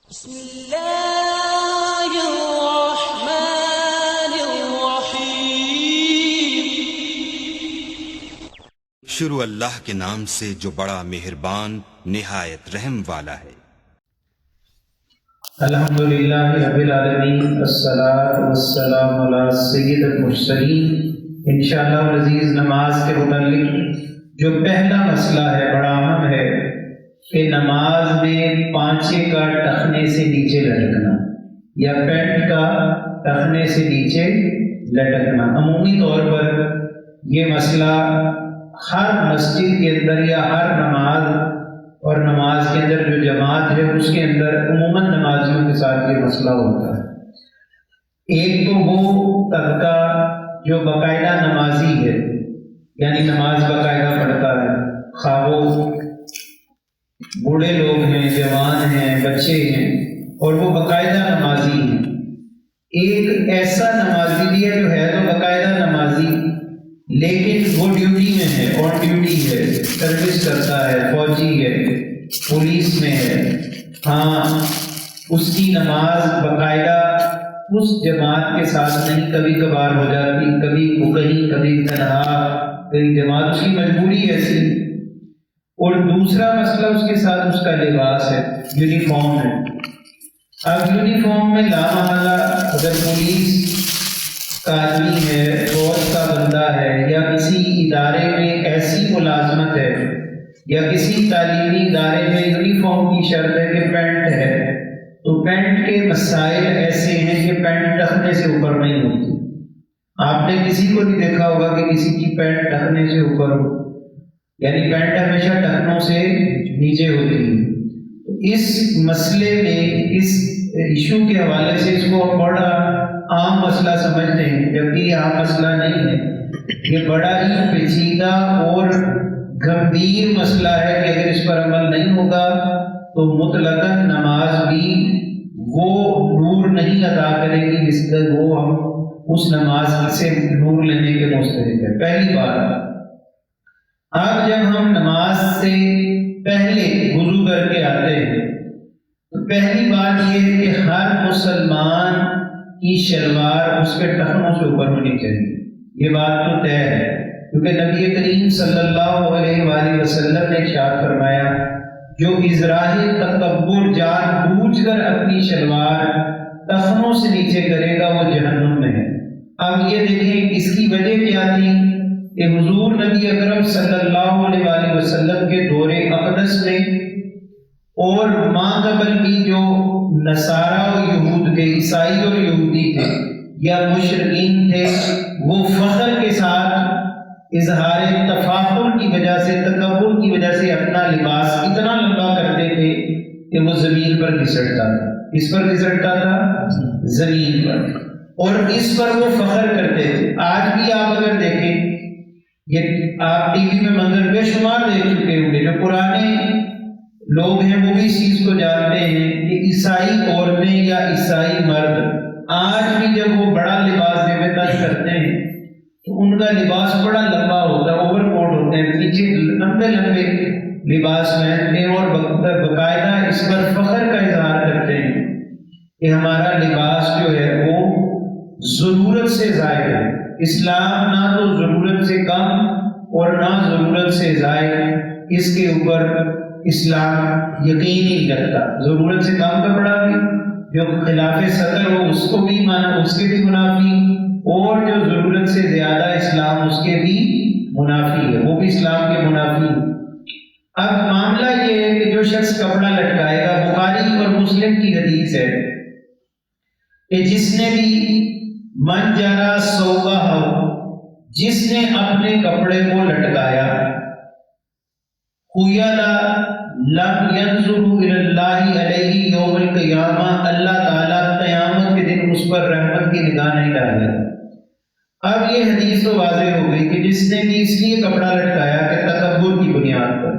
بسم اللہ الرحمن الرحیم۔ شروع اللہ کے نام سے جو بڑا مہربان نہایت رحم والا ہے۔ الحمدللہ رب العالمین، الصلاۃ والسلام علی سید المرسلین۔ انشاءاللہ العزیز نماز کے متعلق جو پہلا مسئلہ ہے بڑا اہم ہے کہ نماز میں پانچے کا ٹخنے سے نیچے لٹکنا یا پینٹ کا ٹخنے سے نیچے لٹکنا۔ عمومی طور پر یہ مسئلہ ہر مسجد کے اندر یا ہر نماز اور نماز کے اندر جو جماعت ہے اس کے اندر عموماً نمازیوں کے ساتھ یہ مسئلہ ہوتا ہے۔ ایک تو وہ طبقہ جو باقاعدہ نمازی ہے، یعنی نماز باقاعدہ پڑھتا ہے، خواہ وہ بوڑھے لوگ ہیں، جوان ہیں، بچے ہیں، اور وہ باقاعدہ نمازی ہیں۔ ایک ایسا نمازی بھی ہے جو ہے تو باقاعدہ نمازی لیکن وہ ڈیوٹی میں ہے، آن ڈیوٹی ہے، سروس کرتا ہے، فوجی ہے، پولیس میں ہے، ہاں اس کی نماز باقاعدہ اس جماعت کے ساتھ نہیں، کبھی کبھار ہو جاتی، کبھی وہ کہیں، کبھی تنہا، کبھی جماعت، اس کی مجبوری ایسی۔ اور دوسرا مسئلہ اس کے ساتھ اس کا لباس ہے، یونیفارم ہے۔ اب یونیفارم میں لامحالہ اگر پولیس کا آدمی ہے، فوج کا بندہ ہے، یا کسی ادارے میں ایسی ملازمت ہے یا کسی تعلیمی ادارے میں یونیفارم کی شرط ہے کہ پینٹ ہے، تو پینٹ کے مسائل ایسے ہیں کہ پینٹ ٹخنے سے اوپر نہیں ہوتی۔ آپ نے کسی کو نہیں دیکھا ہوگا کہ کسی کی پینٹ ٹخنے سے اوپر ہو، یعنی پینٹ ہمیشہ ٹخنوں سے نیچے ہوتی ہے۔ اس مسئلے میں، اس ایشو کے حوالے سے اس کو بڑا عام مسئلہ سمجھتے ہیں، جبکہ یہ عام مسئلہ نہیں ہے، یہ بڑا ہی پیچیدہ اور گمبھیر مسئلہ ہے کہ اگر اس پر عمل نہیں ہوگا تو مطلقاً نماز بھی وہ نور نہیں عطا کرے گی جس سے وہ ہم اس نماز سے نور لینے کے مستحق ہے۔ پہلی بات، اب جب ہم نماز سے پہلے وضو کر کے آتے ہیں تو پہلی بات یہ ہے کہ ہر مسلمان کی شلوار اس کے ٹخنوں سے اوپر ہونی چاہیے۔ یہ بات تو طے ہے، کیونکہ نبی کریم صلی اللہ علیہ وآلہ وسلم نے ارشاد فرمایا، جو اظہار تکبر جان بوجھ کر اپنی شلوار ٹخنوں سے نیچے کرے گا وہ جہنم میں ہے۔ اب یہ دیکھیں اس کی وجہ کیا تھی کہ حضور نبی اکرم صلی اللہ علیہ وآلہ وسلم کے دور اقدس میں اور ماں قبل بھی جو نصارہ و یہود تھے، عیسائی اور یہودی تھے یا مشرکین تھے، وہ فخر کے ساتھ اظہار تفاخر کی وجہ سے، تکبر کی وجہ سے اپنا لباس اتنا لمبا کرتے تھے کہ وہ زمین پر گھسٹتا تھا۔ اس پر گھسٹتا تھا؟ زمین پر، اور اس پر وہ فخر کرتے تھے۔ آج بھی آپ اگر دیکھیں، یہ آپ ٹی وی میں منظر بے شمار دیکھ چکے ہوں گے، جو پرانے لوگ ہیں وہ بھی اس چیز کو جانتے ہیں کہ عیسائی عورتیں یا عیسائی مرد آج بھی جب وہ بڑا لباس تن کرتے ہیں تو ان کا لباس بڑا لمبا ہوتا ہے، اوور کوٹ ہوتے ہیں، نیچے لمبے لمبے لباس پہنتے ہیں اور باقاعدہ اس پر فخر کا اظہار کرتے ہیں کہ ہمارا لباس جو ہے وہ ضرورت سے زائد ہے۔ اسلام نہ تو ضرورت سے کم اور نہ ضرورت سے زائد، اس کے اوپر اسلام یقین نہیں رکھتا۔ ضرورت سے کم کپڑا بھی جو خلاف سطر ہو اس کو بھی مانا، اس کے بھی منافی، اور جو ضرورت سے زیادہ اسلام اس کے بھی منافی ہے، وہ بھی اسلام کے منافی۔ اب معاملہ یہ ہے کہ جو شخص کپڑا لٹکائے گا، بخاری اور مسلم کی حدیث ہے کہ جس نے بھی من جرا صوبہ ہو، جس نے اپنے کپڑے کو لٹکایا، خیلا لم ينظر الى اللہ علیہ یوم القیامہ، اللہ تعالیٰ قیامت کے دن اس پر رحمت کی نگاہ نہیں ڈالے گا۔ اب یہ حدیث تو واضح ہو گئی کہ جس نے بھی اس لیے کپڑا لٹکایا کہ تکبر کی بنیاد پر،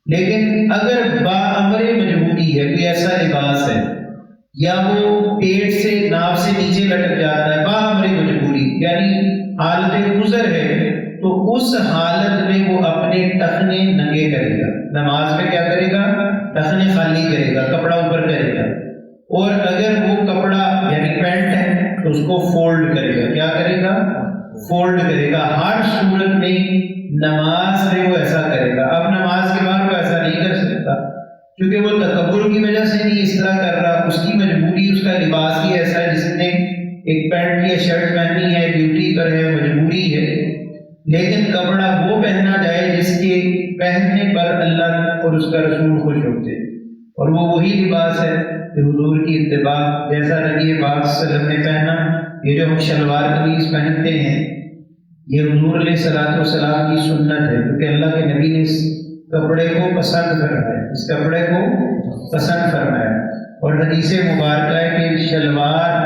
لیکن اگر باامر مجبوری ہے، کوئی ایسا لباس ہے یا وہ پیٹ سے ناف سے نیچے لٹک جاتا ہے، باامر مجبوری یعنی حالت گزر ہے، تو اس حالت میں وہ اپنے ٹخنے ننگے کرے گا۔ نماز میں کیا کرے گا؟ ٹخنے خالی کرے گا، کپڑا اوپر کرے گا۔ اور اگر وہ کپڑا یعنی پینٹ ہے تو اس کو فولڈ کرے گا. کیا کرے گا؟ فولڈ کرے گا. ہر صورت میں نماز میں وہ ایسا کرے گا. اب نماز کے بعد وہ ایسا نہیں کر سکتا کیونکہ وہ تکبر کی وجہ سے نہیں اس طرح کر رہا. اس کی مجبوری، اس کا لباس ہی ایسا ہے، جس نے ایک پینٹ یا شرٹ پہنی ہے، ڈیوٹی پر ہے، مجبوری ہے. لیکن کپڑا وہ پہنا جائے جس کے پہننے پر اللہ اور اس کا رسول خوش ہوتے ہیں، اور وہ وہی لباس ہے کہ حضور کی اتباع، جیسا نبی پاک صلی اللہ علیہ وسلم نے پہنا. یہ جو ہم شلوار قمیض پہنتے ہیں یہ حضور علیہ الصلوۃ والسلام کی سنت ہے، کیونکہ اللہ کے نبی نے اس کپڑے کو پسند فرمایا، اس کپڑے کو پسند فرمایا. اور حدیث مبارکہ ہے کہ شلوار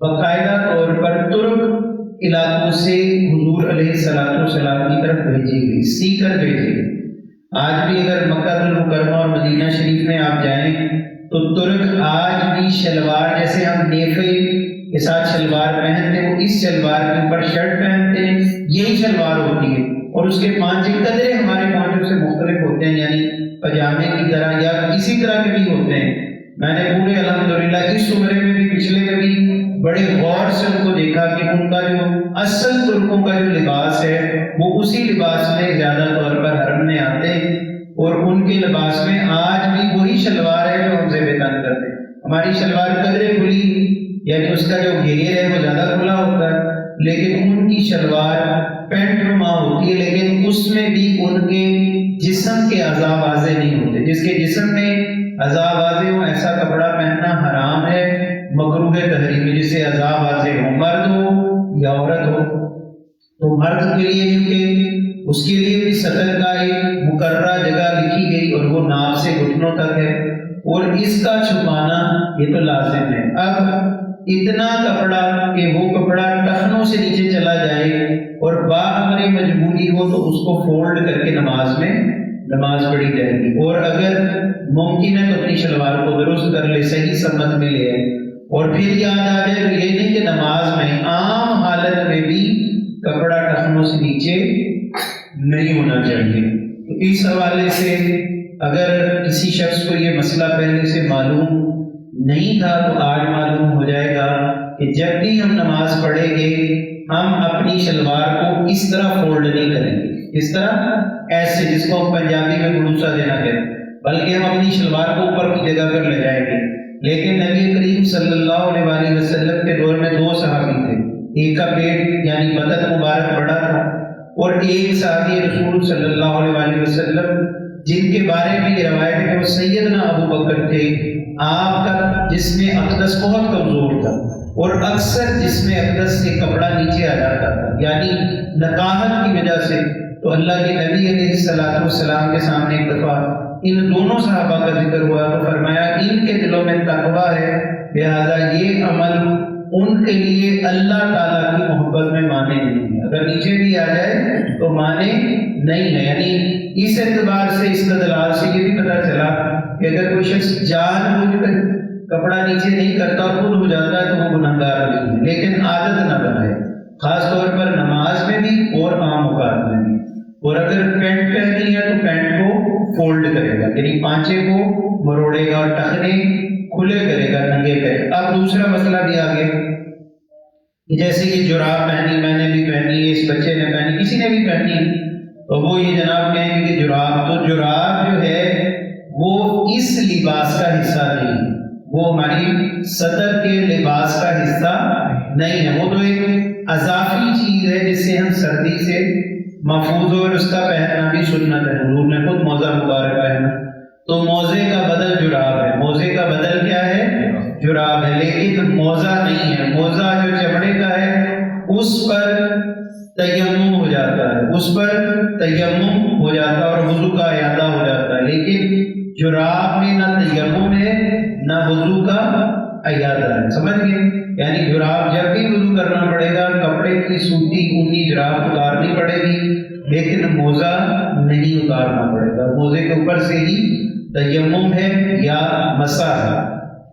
باقاعدہ طور پر ترک علاقوں سے حضور علیہ الصلوۃ والسلام کی طرف بھیجی گئی، سی کر بھیجی گئی. آج بھی اگر مکہ المکرمہ اور مدینہ شریف میں آپ جائیں تو ترک آج بھی شلوار، جیسے ہم نیفے کے ساتھ شلوار پہنتے ہیں، وہ اس شلوار کے اوپر شرٹ پہنتے ہیں، یہی شلوار ہوتی ہے. اور اس کے پانچے قدرے ہمارے پانچوں سے مختلف ہوتے ہیں، یعنی پاجامے کی طرح یا اسی طرح کے بھی ہوتے ہیں. میں نے پورے الحمدللہ اس عمرے میں بھی پچھلے میں بھی بڑے غور سے ان کو دیکھا کہ ان کا جو اصل ترکوں کا جو لباس ہے وہ اسی لباس میں زیادہ طور پر حرم میں آتے ہیں، اور ان کے لباس میں آج بھی وہی شلوار ہے جو ہم سے بیان کرتے ہیں. ہماری شلوار قدرے کھلی، یعنی اس کا جو گھیر ہے وہ زیادہ کھلا ہوتا ہے، لیکن ان کی شلوار پینٹ نما ہوتی ہے، لیکن اس میں بھی ان کے جسم کے اعضاء واضح نہیں ہوتے. جس کے جسم میں اعضاء واضح ہو ایسا کپڑا پہننا حرام ہے، مکروہ تحریمی، جسے اعضاء واضح ہو، مرد ہو یا عورت ہو. تو مرد کے لیے کیونکہ اس کے لیے بھی سطر کا ایک مقررہ جگہ لکھی گئی اور وہ ناف سے گھٹنوں تک ہے، اور اس کا چھپانا یہ تو لازم ہے. اب اتنا کپڑا کہ وہ کپڑا ٹخنوں سے نیچے چلا جائے اور باہر مجبوری ہو تو اس کو فولڈ کر کے نماز میں نماز پڑھی جائے گی. اور اگر ممکن ہے تو اپنی شلوار کو درست کر لے، صحیح سمت میں لے آئے. اور پھر یاد آ جائے تو یہ نہیں کہ نماز میں عام حالت میں بھی کپڑا ٹخنوں سے نیچے نہیں ہونا چاہیے. تو اس حوالے سے اگر کسی شخص کو یہ مسئلہ پہلے سے معلوم نہیں تھا تو آج معلوم ہو جائے گا کہ جب بھی ہم نماز پڑھیں گے ہم اپنی شلوار کو اس طرح فولڈ نہیں کریں گے، اس طرح ایسے جس کو ہم پنجابی میں گلوسا دینا کہتے ہیں، بلکہ ہم اپنی شلوار کو اوپر کی جگہ پر لے جائیں گے. لیکن نبی کریم صلی اللہ علیہ وسلم کے دور میں دو صحابی تھے، ایک کا پیٹ یعنی بدن مبارک بڑا تھا، اور ایک صحابی رسول صلی اللہ علیہ وسلم جن کے بارے میں یہ روایت ہے کہ وہ سیدنا ابو بکر تھے. آپ کا جسم اقدس بہت کمزور تھا اور اکثر جسم اقدس سے کپڑا نیچے آ جاتا تھا، یعنی نقاہت کی وجہ سے. تو اللہ کے نبی علیہ الصلوۃ والسلام کے سامنے ایک دفعہ ان دونوں صحابہ کا ذکر ہوا تو فرمایا ان کے دلوں میں تقویٰ ہے، لہذا یہ عمل ان کے لیے اللہ تعالیٰ کی محبت میں مانے نہیں ہے. اگر نیچے بھی آ جائے تو مانے نہیں ہے. یعنی اس اعتبار سے استدلال سے یہ بھی پتہ چلا کہ اگر کوئی شخص جان بوجھ کر کپڑا نیچے نہیں کرتا اور خود ہو جاتا ہے تو وہ گنہگار نہیں ہے، لیکن عادت نہ بنائے، خاص طور پر نماز میں بھی اور عام اوقات میں بھی. اور اگر پینٹ پہنی ہے تو پینٹ کو فولڈ کرے گا، یعنی پانچے کو مروڑے گا اور ٹخنے کھلے کرے گا، ننگے کرے گا. اب دوسرا مسئلہ بھی آ گیا کہ جیسے کہ جراب پہنی، میں نے بھی پہنی ہے، اس بچے نے پہنی، کسی نے بھی پہنی، تو وہ یہ جناب کہیں گے کہ جراب تو جراب جو ہے وہ اس لباس کا حصہ نہیں ہے، وہ ہماری سطر کے لباس کا حصہ نہیں ہے، وہ تو ایک اضافی چیز ہے جس سے ہم سردی سے محفوظ ہو، اور اس کا پہننا بھی سنت ہے. حضور نے خود موزہ مبارک پہنا، تو موزے کا بدل جراب ہے. موزے کا بدل کیا ہے؟ جراب ہے، لیکن موزہ نہیں ہے. موزہ جو چمڑے کا ہے اس پر تیمم ہو جاتا ہے، اس پر تیمم ہو جاتا ہے اور وضو کا اعادہ ہو جاتا ہے. لیکن جراب میں نہ تیمم ہے نہ وضو کا اعادہ ہے. سمجھ گئے؟ یعنی جراب جب بھی وضو کرنا پڑے گا کپڑے کی سوتی اونی جراب اتارنی پڑے گی، لیکن موزہ نہیں اتارنا پڑے گا. موزے کے اوپر سے ہی تیمم ہے یا مسح ہے.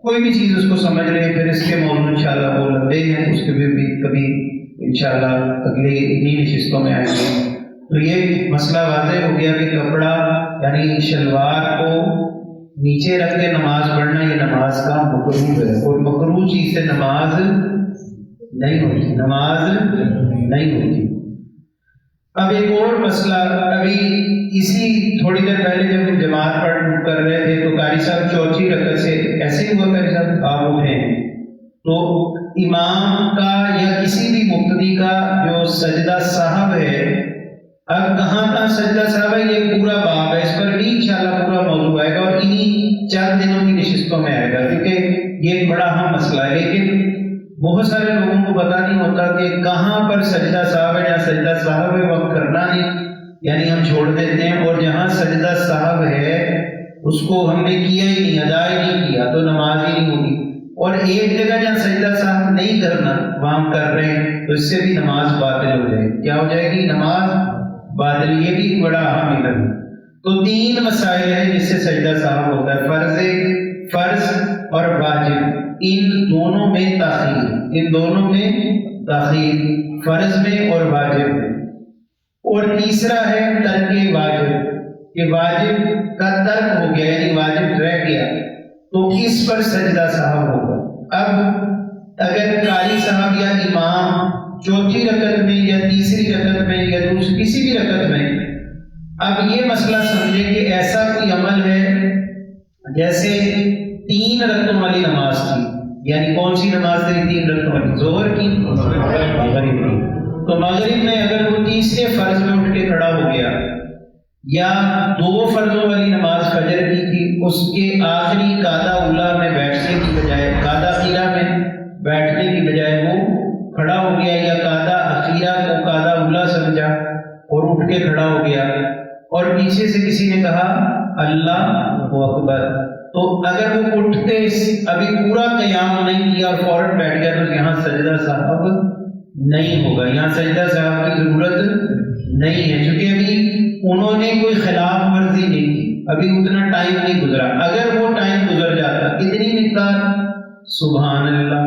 کوئی بھی چیز اس کو سمجھ لیں، پھر اس کے موضوع انشاءاللہ وہ لمبے ہیں، اس کے بھی کبھی انشاءاللہ اگلے انہی نشستوں میں آئیں گے. تو یہ مسئلہ واضح ہو گیا کہ کپڑا یعنی شلوار کو نیچے رکھ کے نماز پڑھنا یہ نماز نماز کا مکروہ ہے، اور مکروہ چیز سے نماز نہیں ہوتی، نماز نہیں ہوتی۔ اب ایک اور مسئلہ، ابھی اسی تھوڑی دیر پہلے جب ہم جماعت پڑھ کر رہے تھے تو قاری صاحب چوتھی رکعت سے ایسے ہی ہوا، قاری صاحب آپ اٹھیں تو امام کا یا کسی بھی مقتدی کا جو سجدہ صاحب ہے، اب کہاں سجدہ صاحب ہے، یہ پورا باب ہے، اس پر بھی انشاءاللہ پورا موضوع آئے گا اور انہی چند دنوں کی نشستوں میں آئے گا، کیونکہ یہ ایک بڑا اہم مسئلہ ہے۔ لیکن بہت سارے لوگوں کو پتہ نہیں ہوتا کہ کہاں پر سجدہ صاحب ہے، جہاں سجدہ صاحب ہے وقت کرنا نہیں، یعنی ہم چھوڑ دیتے ہیں، اور جہاں سجدہ صاحب ہے اس کو ہم نے کیا ہی نہیں، ادا ہی نہیں کیا تو نماز ہی نہیں ہوگی، اور ایک جگہ جہاں سجدہ صاحب نہیں کرنا وہاں ہم کر رہے ہیں تو اس سے بھی نماز باطل ہو جائے گی۔ کیا ہو جائے گی؟ نماز باطل۔ یہ بھی بڑا اہم علم ہے۔ تو تین مسائل ہیں جس سے سجدہ صاحب ہوتا ہے، فرض اور واجب، ان دونوں میں تاخیر، فرض میں اور واجب میں۔ اور تیسرا ہے ترک واجب، کہ واجب کا ترک ہو گیا یعنی واجب رہ گیا تو اس پر سجدہ صاحب ہوگا۔ اب اگر قاری صاحب یا امام چوتھی رکعت میں یا تیسری رکعت میں یا دوسری کسی بھی رکعت میں، اب یہ مسئلہ سمجھیں کہ ایسا کوئی عمل ہے جیسے 3 رکعتوں والی نماز تھی، یعنی کون سی نماز تھی 3 رکعتوں والی؟ ظہر کی، مغرب کی۔ تو مغرب میں اگر وہ تیسرے فرض میں اٹھ کے کھڑا ہو گیا، یا 2 فرضوں والی نماز فجر کی تھی، اس کے آخری قاعدہ اولا میں بیٹھنے کی بجائے، قاعدہ اخیرہ میں بیٹھنے کی بجائے وہ کھڑا ہو گیا، یا قاعدہ اخیرہ کو قاعدہ اولا سمجھا اور اٹھ کے کھڑا ہو گیا، اور پیچھے سے کسی نے کہا اللہ اکبر، تو اگر وہ اٹھتے ابھی پورا قیام نہیں کیا اور فوراً بیٹھ گیا تو یہاں سجدہ صاحب نہیں ہوگا، یہاں سجدہ صاحب کی ضرورت نہیں ہے، کیونکہ ابھی انہوں نے کوئی خلاف ورزی نہیں کی، ابھی اتنا ٹائم نہیں گزرا۔ اگر وہ ٹائم گزر جاتا، کتنی مقدار؟ سبحان اللہ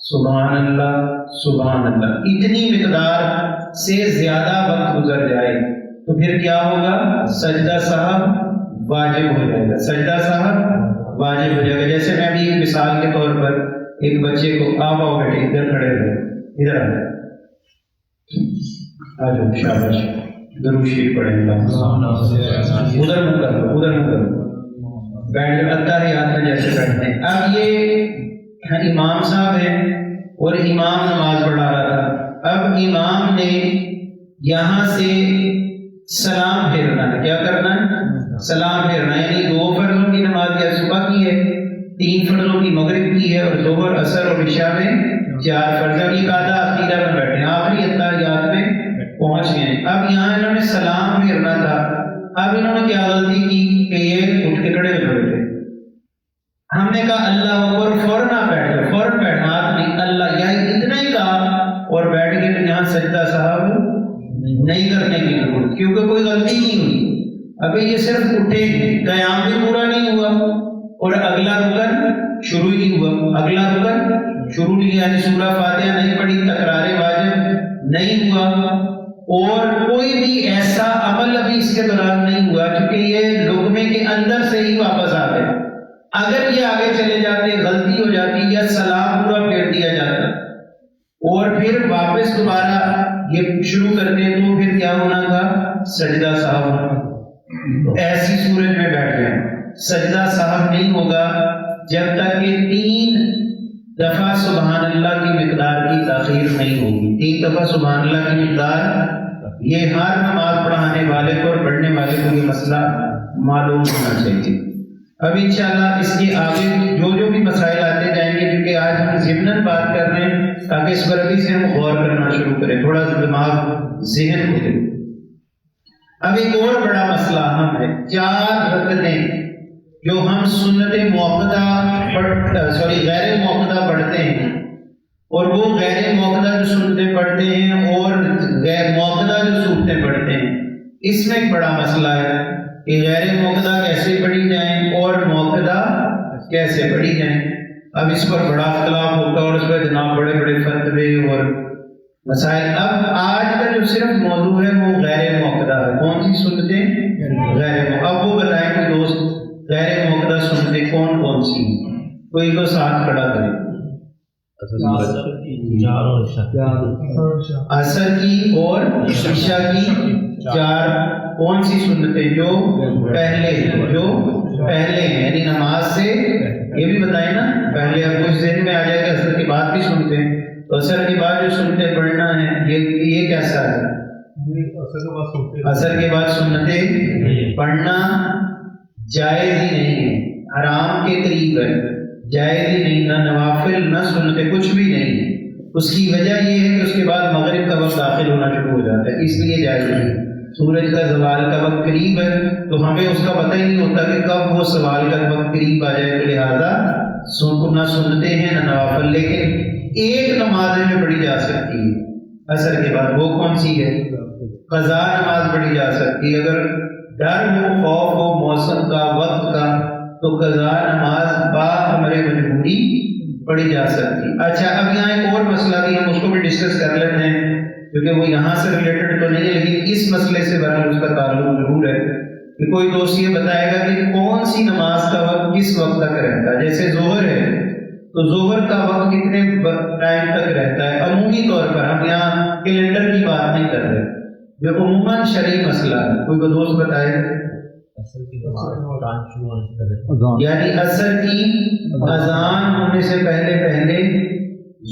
سبحان اللہ سبحان اللہ، اتنی مقدار سے زیادہ وقت گزر جائے تو پھر کیا ہوگا؟ سجدہ صاحب واجب ہو جائے گا، سجدہ صاحب واجب ہو جائے گا۔ جیسے میں بھی مثال کے طور پر ایک بچے کو آپ آؤ بیٹے ادھر کھڑے رہے، ادھر آ جاؤ، شاباش، درود شریف پڑھیں گا، ادھر منہ کر لو، ادھر منہ کر لو، بیٹھ جاؤ، التحیات میں جیسے بیٹھتے ہیں۔ اب یہ امام صاحب ہیں اور امام نماز پڑھا رہا تھا، اب امام نے یہاں سے سلام پھیرنا ہے، کیا کرنا ہے؟ سلام پھیرنا، یعنی 2 فرضوں کی نماز یا صبح کی ہے، 3 فرضوں کی مغرب کی ہے، اور ظہر عصر اور عشاء میں 4 فرضوں کی قاعدہ اخیرہ میں بیٹھے ہیں، آخری التحیات میں پہنچ گئے ہیں۔ اب یہاں انہوں نے سلام پھیرنا تھا، اب انہوں نے کیا غلطی کی کہ یہ اٹھ کے کھڑے ہو بیٹھے، ہم نے کہا اللہ اکبر، فوراً آپ بیٹھ گئے، فوراً بیٹھنا، آپ نے اللہ یا اتنا ہی کہا اور بیٹھ گئے، تو یہاں سجدہ صاحب نہیں کرنے کی ضرورت، کیونکہ کوئی غلطی نہیں ہوئی، ابھی یہ صرف اٹھے، قیام بھی پورا نہیں ہوا اور اگلا رکن شروع ہی ہوا، اگلا رکن شروع نہیں، یعنی سورہ فاتحہ نہیں پڑھی، تکرار واجب نہیں ہوا، اور کوئی بھی ایسا عمل ابھی اس کے دوران نہیں ہوا، کیونکہ یہ لقمے کے اندر سے ہی واپس آ گئے۔ اگر یہ آگے چلے جاتے، غلطی ہو جاتی یا سلام پورا پھیر دیا جاتا اور پھر واپس دوبارہ یہ شروع کرتے تو پھر کیا ہونا تھا؟ سجدہ صاحب۔ تو ایسی صورت میں بیٹھ گیا، سجدہ صاحب نہیں ہوگا جب تک کہ 3 دفعہ سبحان اللہ کی مقدار کی تاخیر نہیں ہوگی۔ 3 دفعہ سبحان اللہ کی مقدار، یہ ہر نماز پڑھانے والے کو اور پڑھنے والے کو یہ مسئلہ معلوم ہونا چاہیے۔ اب انشاءاللہ اس کے آگے جو بھی مسائل آتے جائیں گے، کیونکہ آج ہم ضمناً بات کر رہے ہیں تاکہ اس پر ابھی سے ہم غور کرنا شروع کریں، تھوڑا سا دماغ ذہن کھلے۔ اب ایک اور بڑا مسئلہ ہم ہے 4 رکعتیں جو ہم سنت موقدہ غیر موقدہ پڑھتے ہیں، اور وہ غیر موقدہ جو سنتیں پڑھتے ہیں اور غیر موقدہ جو سنتیں پڑھتے ہیں، اس میں ایک بڑا مسئلہ ہے کہ غیر موقدہ کیسے پڑھی جائیں اور موقدہ کیسے پڑھی جائیں۔ اب اس پر بڑا اختلاف ہوتا ہے اور اس پر جناب بڑے بڑے فتوے اور مسائل۔ اب آج کا جو صرف موضوع ہے وہ غیر موقدہ ہے، کون سی سنتیں؟ غیر موقدہ۔ اب وہ بتائیں کہ دوست غیر موقدہ سنتیں کون کون سی ہیں؟ کوئی کو ساتھ کھڑا کرے. عصر کی اور عشاء کی 4 کون سی سنتیں جو پہلے ہیں یعنی نماز سے. یہ بھی بتائیں نا پہلے اب کچھ ذہن میں آ جائے کہ عصر کے بعد بھی سنتے ہیں تو عصر کے بعد جو سنتیں پڑھنا ہے یہ کیسا ہے؟ عصر کے بعد سنتیں پڑھنا جائز ہی نہیں ہے, حرام کے قریب ہے, جائز ہی نہیں, نہ نوافل نہ سنتیں کچھ بھی نہیں. اس کی وجہ یہ ہے کہ اس کے بعد مغرب کا وقت داخل ہونا شروع ہو جاتا ہے, اس لیے جائز نہیں. سورج کا زوال کا وقت قریب ہے تو ہمیں اس کا پتہ ہی نہیں ہوتا کہ کب وہ زوال کا وقت قریب آ جائے, تو لہٰذا نہ سنتے ہیں نہ نوافل. لیکن ایک نماز میں پڑھی جا سکتی ہے عصر کے بعد, وہ کون سی ہے؟ قضا نماز پڑھی جا سکتی ہے. اگر ڈر ہو, خوف ہو موسم کا, وقت کا, تو قضا نماز با امر مجبوری پڑھی جا سکتی. اچھا اب یہاں ایک اور مسئلہ بھی ہم اس کو بھی ڈسکس کر لیتے ہیں کیونکہ وہ یہاں سے ریلیٹڈ تو نہیں ہے لیکن اس مسئلے سے بہرحال اس کا تعلق ضرور ہے کہ کوئی دوست یہ بتائے گا کہ کون سی نماز کا وقت کس وقت تک رہتا ہے. جیسے ظہر ہے تو ظہر کا وقت کتنے ٹائم تک رہتا ہے؟ عمومی طور پر, ہم یہاں کیلنڈر کی بات نہیں کر رہے, جو عموماً شرعی مسئلہ ہے. کوئی دوست بتائے یعنی عصر کی اذان ہونے سے پہلے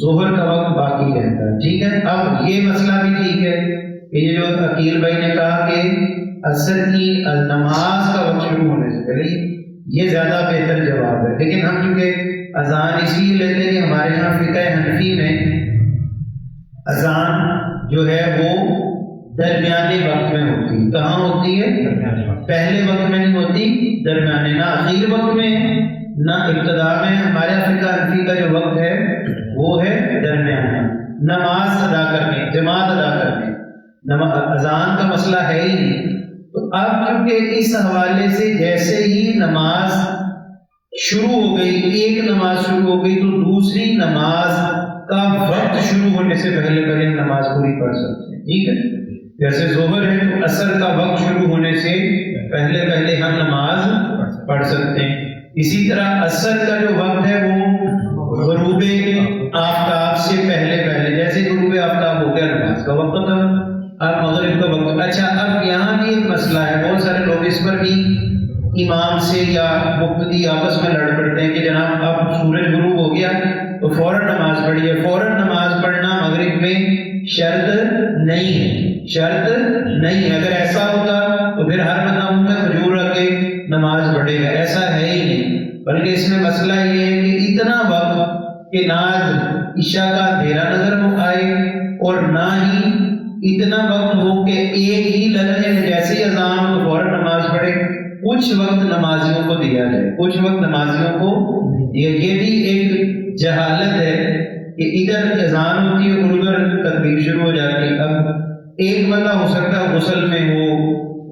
ظہر کا وقت باقی رہتا ہے. ٹھیک ہے, اب یہ مسئلہ بھی ٹھیک ہے کہ یہ جو عقیل بھائی نے کہا کہ عصر کی نماز کا وقت شروع ہونے سے پہلے, یہ زیادہ بہتر جواب ہے. لیکن ہم چونکہ اذان اس لیے لیتے ہیں کہ ہمارے یہاں فقہ حنفی میں اذان جو ہے وہ درمیانے وقت میں ہوتی ہے. کہاں ہوتی ہے؟ پہلے وقت میں نہیں ہوتی, درمیانے, نہ اخیر وقت میں نہ ابتدا میں. ہمارے فقہ حنفی کا جو وقت ہے وہ ہے درمیانے, نماز ادا کرنے, جماعت ادا کرنے. اذان کا مسئلہ ہے ہی نہیں. تو اب چونکہ اس حوالے سے جیسے ہی نماز شروع ہو گئی, ایک نماز شروع ہو گئی تو دوسری نماز کا وقت شروع ہونے سے پہلے نماز پوری پڑھ سکتے ہیں. ٹھیک ہے, جیسے ظہر ہے تو عصر کا وقت شروع ہونے سے پہلے ہم نماز پڑھ سکتے ہیں. اسی طرح عصر کا جو وقت ہے وہ غروب آفتاب سے پہلے, جیسے غروب آفتاب ہو گیا نماز کا وقت تھا, اب مغرب کا وقت. اچھا اب یہاں بھی ایک مسئلہ ہے, بہت سارے لوگ اس پر بھی امام سے یا مقتدی آپس میں لڑ پڑتے ہیں کہ جناب اب سورج غروب ہو گیا تو فوراً نماز پڑھیے. فوراً نماز پڑھنا مغرب میں شرط نہیں ہے. اگر ایسا ہوتا تو پھر ہر بندہ منہ میں کھجور رکھ کے نماز پڑھے گا, ایسا ہے ہی نہیں. بلکہ اس میں مسئلہ یہ ہے کہ اتنا وقت کہ نہ عشاء کا اندھیرا نظر آئے اور نہ ہی اتنا وقت ہو کہ ایک ہی لمحے میں جیسے ہی اذان ہو فوراً نماز پڑھے. کچھ وقت نمازیوں کو دیا جائے, یہ بھی ایک جہالت ہے کہ ادھر اذان ہوتی ہے اور ادھر تکبیر شروع ہو جاتی ہے. اب ایک بندہ ہو سکتا ہے غسل میں ہو,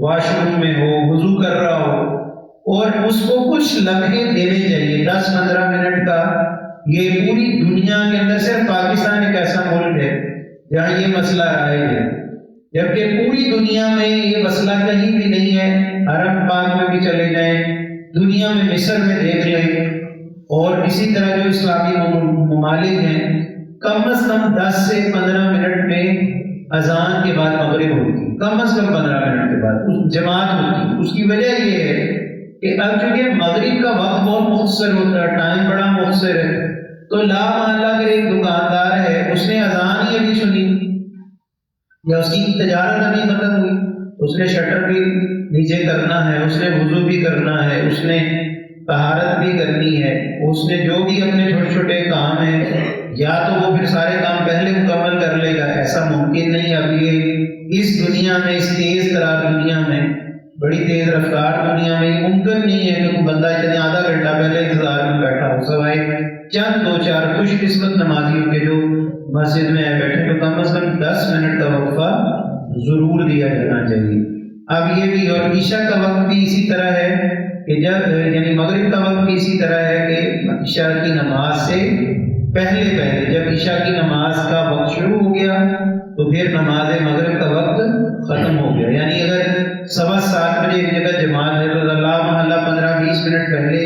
واش روم میں ہو, وضو کر رہا ہو, اور اس کو کچھ لمحے دینے چاہیے 10-15 منٹ کا. یہ پوری دنیا کے اندر صرف پاکستان ایک ایسا ملک ہے جہاں یہ مسئلہ رائج ہے, جبکہ پوری دنیا میں یہ مسئلہ کہیں بھی نہیں ہے. حرم پاک میں بھی چلے جائیں, دنیا میں مصر میں دیکھ لیں, اور اسی طرح جو اسلامی ممالک ہیں کم از کم 10 سے 15 منٹ میں اذان کے بعد مغرب ہوتی, کم از کم 15 منٹ کے بعد جماعت ہوتی. اس کی وجہ یہ ہے کہ اب چونکہ مغرب کا وقت بہت مختصر ہوتا ہے, ٹائم بڑا مختصر ہے, تو لا محالہ اگر ایک دکاندار ہے اس نے اذان ہی ابھی سنی یا اس کی تجارت ابھی ختم ہوئی, اس نے شٹر بھی نیچے کرنا ہے, اس نے وضو بھی کرنا ہے, اس نے طہارت بھی کرنی ہے, اس نے جو بھی اپنے چھوٹے چھوٹے کام ہیں یا تو وہ پھر سارے کام پہلے مکمل کر لے گا, ایسا ممکن نہیں. اب یہ اس دنیا میں, اس تیز ترار دنیا میں, بڑی تیز رفتار دنیا میں ممکن نہیں ہے کہ کوئی بندہ اتنے آدھا گھنٹہ پہلے انتظار میں بیٹھا ہو, سوائے چند 2-4 خوش قسمت نمازیوں کے جو مسجد میں آئے بیٹھے, تو کم از کم 10 منٹ کا وقفہ ضرور دیا جانا چاہیے. اب یہ بھی, اور عشاء کا وقت بھی اسی طرح ہے کہ جب یعنی مغرب کا وقت بھی اسی طرح ہے کہ عشاء کی نماز سے پہلے جب عشاء کی نماز کا وقت شروع ہو گیا تو پھر نماز مغرب کا وقت ختم ہو گیا. یعنی اگر 7:15 بجے ایک جگہ جماعت ہے تو اللہ محلہ 15-20 منٹ پہلے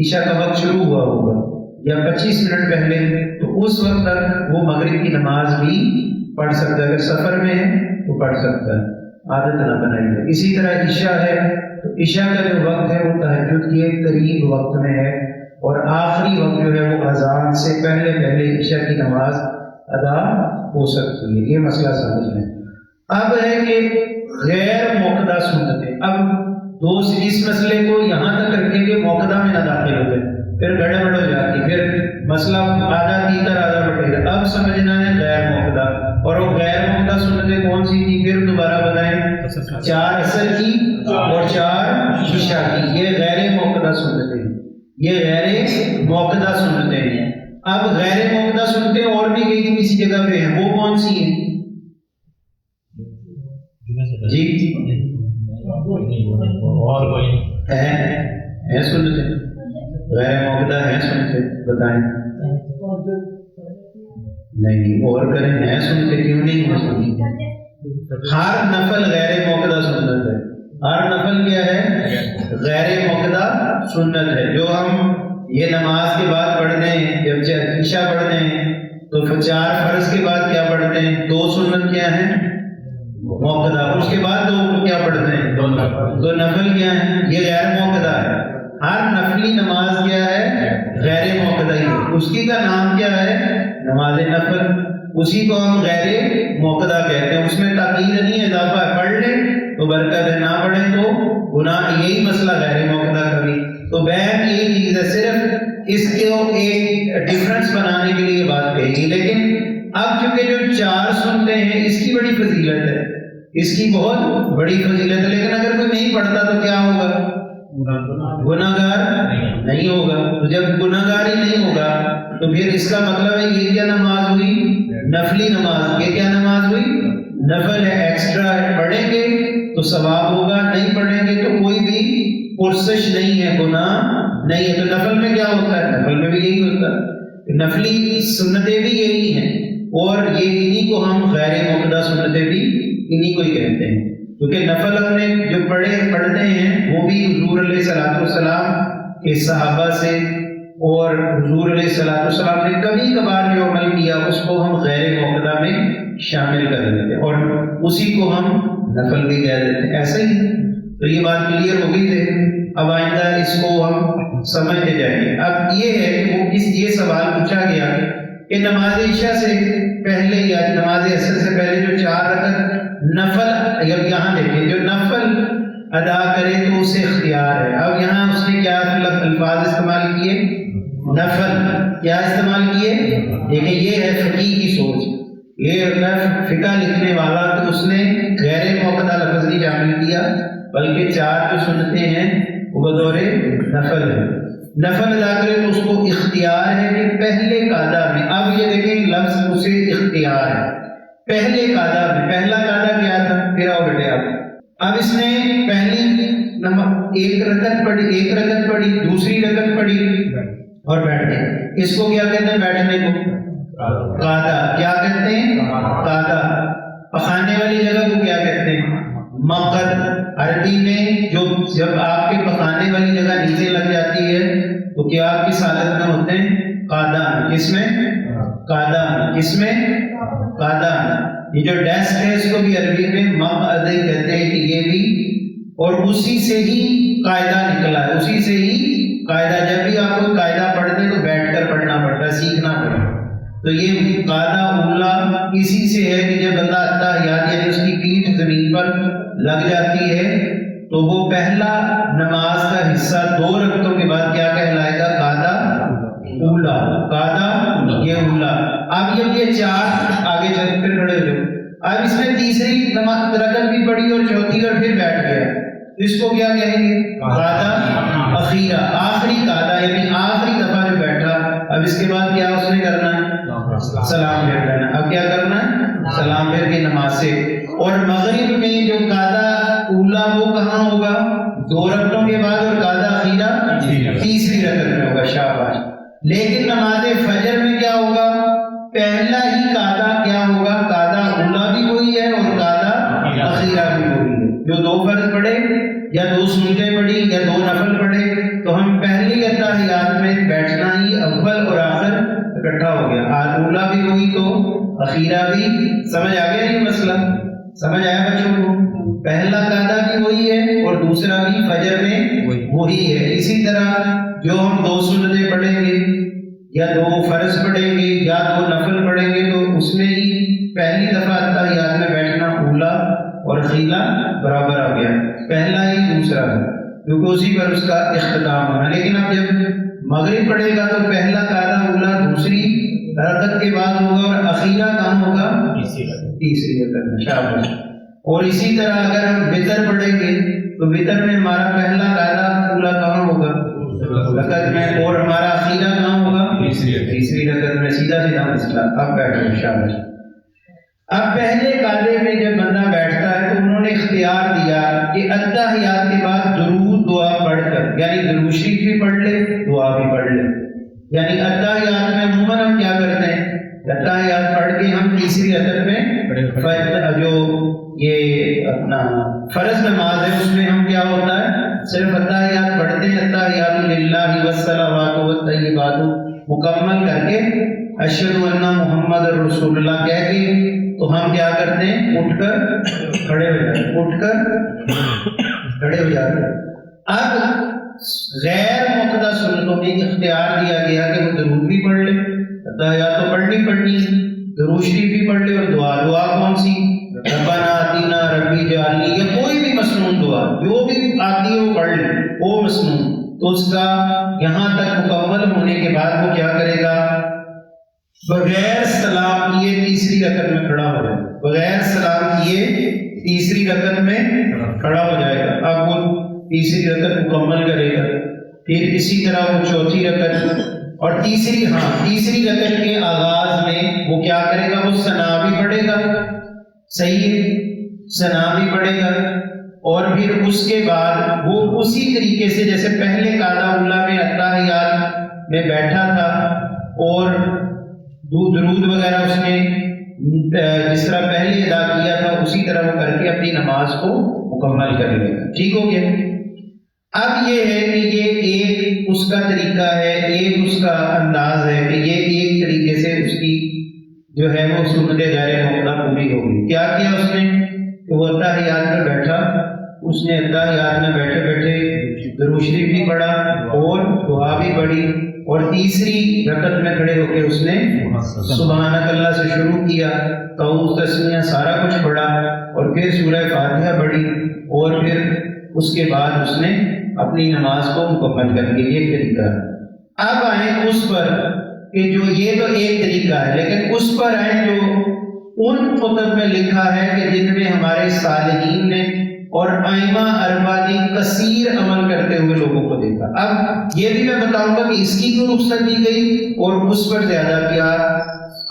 عشاء کا وقت شروع ہوا ہوگا, یا 25 منٹ پہلے، تو اس وقت تک وہ مغرب کی نماز بھی پڑھ سکتا ہے. اگر سفر میں ہے تو پڑھ سکتا ہے، عادت نہ بنائیے. اسی طرح عشاء ہے تو عشاء کا جو وقت ہے وہ تہجد کے قریب وقت میں ہے، اور آخری وقت جو ہے وہ اذان سے پہلے عشاء کی نماز ادا ہو سکتی ہے. یہ مسئلہ سمجھ لیں. اب ہے کہ غیر موقدہ سنتیں. اب دوست اس مسئلے کو یہاں تک رکھیں کہ موقدہ میں نہ داخل ہو جائے، پھر گڑبڑ ہو جاتی، پھر مسئلہ آدھا تیتر آدھا بٹیرا. اب سمجھنا ہے غیر موقدہ. اور وہ غیر موقدہ سنتیں کون سی تھی؟ پھر دوبارہ بتائیں. 4 عصر کی اور 4 عشاء کی. یہ غیر موقدہ سنتیں، یہ غیر موقدہ سنتیں ہیں. اب غیر موقدہ سنتیں اور بھی کسی جگہ پہ ہیں، وہ کون سی ہیں؟ جی اور کوئی ہے سنتیں غیر موقدہ ہیں سنتیں؟ بتائیں. نہیں، اور کریں. ہیں سنتیں؟ کیوں نہیں ہیں سنتیں؟ ہر نفل غیر موقدہ سنت ہے. ہر نفل کیا ہے؟ غیر موقدہ سنت ہے. جو ہم یہ نماز کے بعد پڑھتے ہیں، جب عشاء پڑھتے ہیں تو 4 فرض کے بعد کیا پڑھتے ہیں؟ 2 سنت کیا ہیں؟ موقدہ. اس کے بعد 2 کیا پڑھتے ہیں؟ 2 نفل کیا ہیں؟ یہ غیر موقدہ ہے. ہر نفلی نماز کیا ہے؟ غیر موقدہ ہی. اس کی کا نام کیا ہے؟ نماز نفل. اسی کو ہم غیر موقدہ کہتے ہیں. اس میں تاکید نہیں، اضافہ ہے. پڑھ لیں تو برکت ہے، نہ پڑھیں تو گناہ. یہی مسئلہ غیر موقدہ کا بھی. تو بیان یہی چیز ہے، صرف اس کو ایک ڈفرنس بنانے کے لیے بات کہی گی. لیکن اب چونکہ جو 4 سنتے ہیں اس کی بڑی فضیلت ہے، اس کی بہت بڑی فضیلت ہے. لیکن اگر کوئی نہیں پڑھتا تو کیا ہوگا؟ گناہ گار نہیں ہوگا. تو جب گناہ گار ہی نہیں ہوگا تو پھر اس کا مطلب ہے یہ کیا نماز ہوئی؟ نفلی نماز. یہ کیا نماز ہوئی؟ نفل ہے. ایکسٹرا پڑھیں گے تو ثواب ہوگا، نہیں پڑھیں گے تو کوئی بھی پرسش نہیں ہے، گناہ نہیں ہے. تو نفل میں کیا ہوتا ہے؟ نفل میں بھی یہی ہوتا ہے. نفلی سنتیں بھی یہی ہیں، اور یہ انہی کو ہم غیر موقدہ سنتیں بھی انہی کو ہی کہتے ہیں. کیونکہ نفل ہم نے جو پڑھتے ہیں وہ بھی حضور علیہ الصلوۃ والسلام کے صحابہ سے، اور حضور علیہ الصلوۃ والسلام نے کبھی کبھار جو عمل کیا اس کو ہم غیر موقدہ میں شامل کر دیتے ہیں، اور اسی کو ہم نفل بھی کہہ دیتے ہیں. ایسا ہی. تو یہ بات کلیئر ہو گئی تھی. اب آئندہ اس کو ہم سمجھتے جائیں گے. اب یہ ہے کہ وہ یہ سوال پوچھا گیا کہ نماز عشاء سے پہلے یا نماز عصر سے پہلے جو 4 رکعت نفل، یہاں دیکھیں جو نفل ادا کرے تو اسے اختیار ہے. اب یہاں اس نے کیا الفاظ استعمال کیے؟ نفل. کیا استعمال کیے؟ دیکھیں یہ ہے فقی کی سوچ. یہ فقہ لکھنے والا تو اس نے غیر موقدہ لفظ نہیں شامل کیا، بلکہ 4 جو سنتیں ہیں وہ بطور نفل ہے. نفل ادا کرے تو اس کو اختیار ہے کہ پہلے قعدہ میں. اب یہ دیکھیں لفظ اسے اختیار ہے. پہلے قعدہ میں، پہلا قعدہ کیا تھا؟ پھر آؤ بیٹے آپ. اب اس نے پہلی ایک رکعت پڑھی، دوسری رکعت پڑھی اور بیٹھ گئے. اس کو کیا کہتے ہیں؟ بیٹھنے کو قعدہ. کیا کہتے ہیں؟ قعدہ. پخانے والی جگہ کو کیا کہتے ہیں؟ مقعد. عربی میں جب آپ کے پخانے والی جگہ نیچے لگ جاتی ہے تو کیا آپ کی حالت میں ہوتے ہیں؟ قعدہ. کس میں؟ قعدہ. کس میں؟ قعدہ. یہ جو ڈیسک ہے اس کو بھی عربی میں مقعد کہتے ہیں کہ یہ بھی، اور اسی سے ہی قاعدہ نکلا ہے. اسی سے ہی قاعدہ. جب بھی آپ کو قاعدہ پڑھتے تو بیٹھ کر پڑھنا پڑتا ہے، سیکھنا پڑتا ہے. تو یہ قعدہ اولا اسی سے ہے کہ جب بندہ اتحیات یعنی اس کی پیٹھ زمین پر لگ جاتی ہے تو وہ پہلا نماز کا حصہ 2 رکعتوں کے بعد کیا کہلائے گا؟ قعدہ اولا. قعدہ یہ اولا. اب جب یہ 4 آگے چل پھر کھڑے ہو جاؤ. اب اس نے تیسری رکعت بھی پڑھی اور چوتھی اور پھر بیٹھ گیا. اس کو کیا کہیں گے؟ قعدہ اخیرہ. آخری قعدہ یعنی آخری دفعہ جو بیٹھا. اب اس کے بعد کیا اس نے کرنا ہے؟ سلام پھیر لینا. اب کیا کرنا ہے؟ سلام پھیر کے نماز سے. اور مغرب میں جو قعدہ اولا وہ کہاں ہوگا؟ 2 رکعتوں کے بعد، اور قعدہ اخیرہ تیسری رکعت میں ہوگا. شاباش. لیکن نماز فجر میں کیا ہوگا؟ پہلا ہی قعدہ کیا ہوگا؟ قعدہ اولا بھی وہی ہے اور قعدہ اخیرہ بھی وہی ہے. جو 2 فرض پڑھے یا 2 سنتیں پڑھی یا 2 نفل پڑھے تو ہم پہلی اتحیات میں بیٹھنا ہی اول اور اکٹھا ہو گیا، اولا بھی وہی تو اخیرہ بھی. سمجھ آ گیا نہیں مسئلہ؟ سمجھ آیا بچوں کو؟ پہلا قاعدہ بھی وہی ہے اور دوسرا بھی فجر میں وہی ہے. اسی طرح جو ہم 2 سنتیں پڑھیں گے یا 2 فرض پڑھیں گے یا 2 نفل پڑھیں گے تو اس میں ہی پہلی دفعہ اتحیات میں بیٹھنا اولا اور اخیرہ برابر آ گیا، پہلا ہی دوسرا ہے کیونکہ اسی پر اس کا اختتام ہونا. لیکن اب جب مغرب پڑھے گا تو پہلا قاعدہ اولا دوسری رکعت کے بعد ہوگا اور اخیرہ کہاں ہوگا؟ تیسری رکعت میں. شاباش. اور اسی طرح اگر ہم وتر پڑھیں گے تو وتر میں ہمارا پہلا قاعدہ اولا کہاں ہوگا؟ رکعت میں. اور ہمارا اخیرہ کہاں ہوگا؟ تیسری رکعت میں. سیدھا سیدھا مسئلہ. اب بیٹھو. شاباش. اب پہلے قاعدے میں جب بندہ بیٹھتا ہے تو انہوں نے اختیار دیا کہ اتحیات کے بعد درود دعا پڑھ کر، یعنی درود شریف بھی پڑھ لے دعا بھی پڑھ لے. یعنی اتحیات میں عموماً ہم کیا کرتے ہیں؟ اتحیات پڑھ کے ہم تیسری رکعت میں جو یہ اپنا فرض نماز ہے اس میں ہم کیا ہوتا ہے صرف اتحیات پڑھتے ہیں. اتحیات للہ والصلوات والطیبات مکمل کر کے اشہد ان محمد رسول اللہ کہہ کے تو ہم کیا کرتے ہیں؟ اٹھ کر کھڑے ہو جاتے ہیں. اٹھ کر کھڑے ہو جاتے ہیں. اب غیر مقتضی سنتوں میں اختیار دیا گیا کہ وہ درود بھی پڑھ لے، اتحیات تو پڑھنی ہے، درود شریف بھی پڑھ لے اور دعا کون سی؟ ربنا آتینا ربی جعلنی، یا کوئی بھی مسنون دعا جو بھی آتی ہے وہ پڑھ لے، وہ مسنون. تو اس کا یہاں تک مکمل ہونے کے بعد وہ کیا کرے گا؟ بغیر سلام کیے تیسری رکعت میں کھڑا ہو جائے گا. بغیر سلام کیے تیسری رکعت میں کھڑا ہو جائے گا. اب وہ تیسری رکعت مکمل کرے گا. پھر اسی طرح وہ چوتھی رکعت اور تیسری رکعت کے آغاز میں وہ کیا کرے گا؟ وہ ثنا بھی پڑھے گا. صحیح ہے، ثنا بھی پڑھے گا. اور پھر اس کے بعد وہ اسی طریقے سے جیسے پہلے قاعدہ اولا میں اتحیات میں بیٹھا تھا اور درود وغیرہ اس نے جس طرح پہلے ادا کیا تھا اسی طرح وہ کر کے اپنی نماز کو مکمل کر لے گا. ٹھیک ہو گیا؟ اب یہ ہے کہ یہ ایک اس کا طریقہ ہے، ایک اس کا انداز ہے کہ یہ ایک طریقے سے اس کی جو ہے وہ سنت غیر مقتضیٰ پوری ہو گئی. کیا کیا اس نے کہ وہ اتحیات میں بیٹھا، اس نے اتحیات میں بیٹھے بیٹھے درود شریف بھی پڑھا اور دعا بھی پڑھی اور تیسری رکعت میں کھڑے ہو کے اس نے سبحانک اللہ سے شروع کیا، تعوذ تسمیہ سارا کچھ پڑھا اور پھر سورہ فاتحہ پڑھی اور پھر اس کے بعد اس نے اپنی نماز کو مکمل کر لی. ایک طریقہ. اب آئیں اس پر کہ جو یہ تو ایک طریقہ ہے، لیکن اس پر آئیں جو ان کتب میں لکھا ہے کہ جن میں ہمارے صالحین نے اور ائمہ اربعہ نے کثیر عمل کرتے ہوئے لوگوں کو دیکھا. اب یہ بھی میں بتاؤں گا کہ اس کی کیوں رخصت دی گئی اور اس پر زیادہ کیا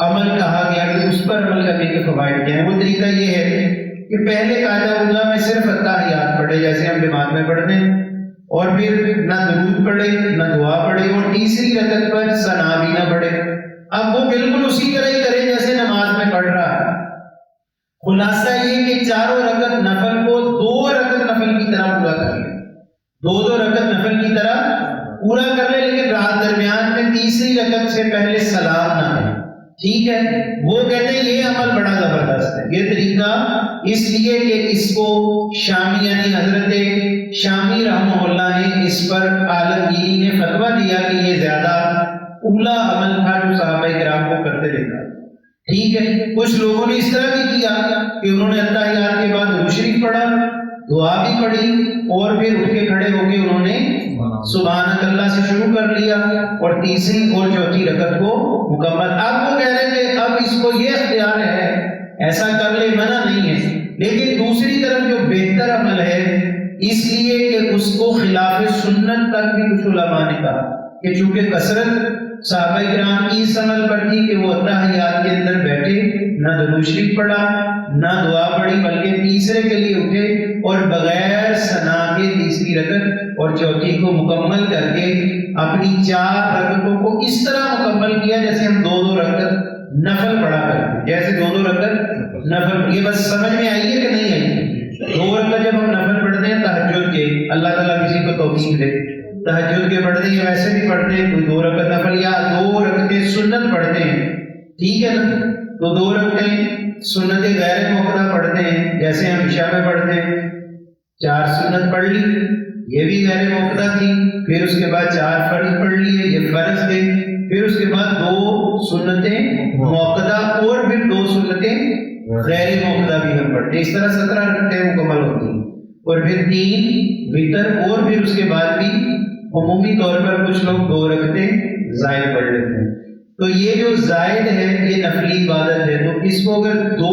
عمل کہا گیا کہ اس پر عمل کرنے کے فوائد کیا ہیں. وہ طریقہ یہ ہے کہ پہلے قاعدہ اولا میں صرف اتحیات پڑھے جیسے ہم جماعت میں پڑھتے ہیں اور پھر نہ درود پڑھے نہ دعا پڑھے اور تیسری رکعت پر ثنا بھی نہ پڑھے. اب وہ بالکل اسی طرح ہی کرے جیسے نماز میں پڑھ رہا ہے. خلاصہ یہ کہ چاروں رکعت نفل کو 2 رکعت نفل کی طرح پورا کر لے، 2 رکعت نفل کی طرح پورا کر لے، لیکن رات درمیان میں تیسری رکعت سے پہلے سلام نہ کرے. ٹھیک ہے؟ وہ کہتے ہیں یہ عمل بڑا زبردست ہے. یہ طریقہ اس لیے کہ اس کو شامی یعنی حضرت شامی رحمہ اللہ نے اس پر عالمگیری نے فتویٰ دیا کہ یہ زیادہ اولا عمل تھا جو صحابہ کرام کو کرتے دیکھا. ٹھیک ہے؟ کچھ لوگوں نے اس طرح بھی کیا کہ انہوں نے اتحیات کے بعد درود شریف پڑھا، دعا بھی پڑھی اور پھر اٹھ کے کھڑے ہو کے انہوں نے سبحانک اللہ سے شروع کر لیا اور تیسری اور چوتھی رکعت کو مکمل. اب وہ کہہ رہے تھے اب اس کو یہ اختیار ہے ایسا کر لے، منع نہیں ہے، لیکن دوسری طرف جو بہتر عمل ہے اس لیے کہ اس کو خلاف سنت تک بھی کچھ علماء نے کہا کہ چونکہ کثرت صحابہ کرام کی اس عمل پر تھی کہ وہ اتحیات کے اندر بیٹھے نہ درود شریف پڑھا نہ دعا پڑھی بلکہ تیسرے کے لیے اٹھے اور بغیر ثنا کے تیسری رکعت اور چوتھی کو مکمل کر کے اپنی 4 رکعتوں کو اس طرح مکمل کیا جیسے ہم 2 رکعت نفل پڑھا کرتے، جیسے 2 رکعت نفل. یہ بس سمجھ میں آئی ہے کہ نہیں آئی؟ 2 رکعت جب ہم نفل پڑھتے ہیں تہجد کے، اللہ تعالیٰ کسی کو توفیق دے، تہجد کے پڑھتے ہیں ویسے بھی پڑھتے ہیں، کوئی 2 رکعت نفل یا 2 رکعتیں سنت پڑھتے ٹھیک ہے نا؟ تو 2 رکعتیں سنت غیر موقدہ پڑھتے ہیں جیسے ہم عشاء میں پڑھتے ہیں، 4 سنت پڑھ لی، یہ بھی غیر موقدہ تھی، پھر اس کے بعد 4 فرض پڑھ لیے، یہ فرض تھے، پھر اس کے بعد 2 سنتیں موقدہ اور پھر 2 سنتیں غیر موقدہ بھی ہم پڑھتے ہیں، اس طرح 17 رکعتیں مکمل ہوتی ہیں، اور پھر 3 وتر، اور پھر اس کے بعد بھی عمومی طور پر کچھ لوگ 2 رکعتیں زائد پڑھ لیتے ہیں۔ تو یہ جو زائد ہے یہ نفلی عبادت ہے، تو اس کو اگر 2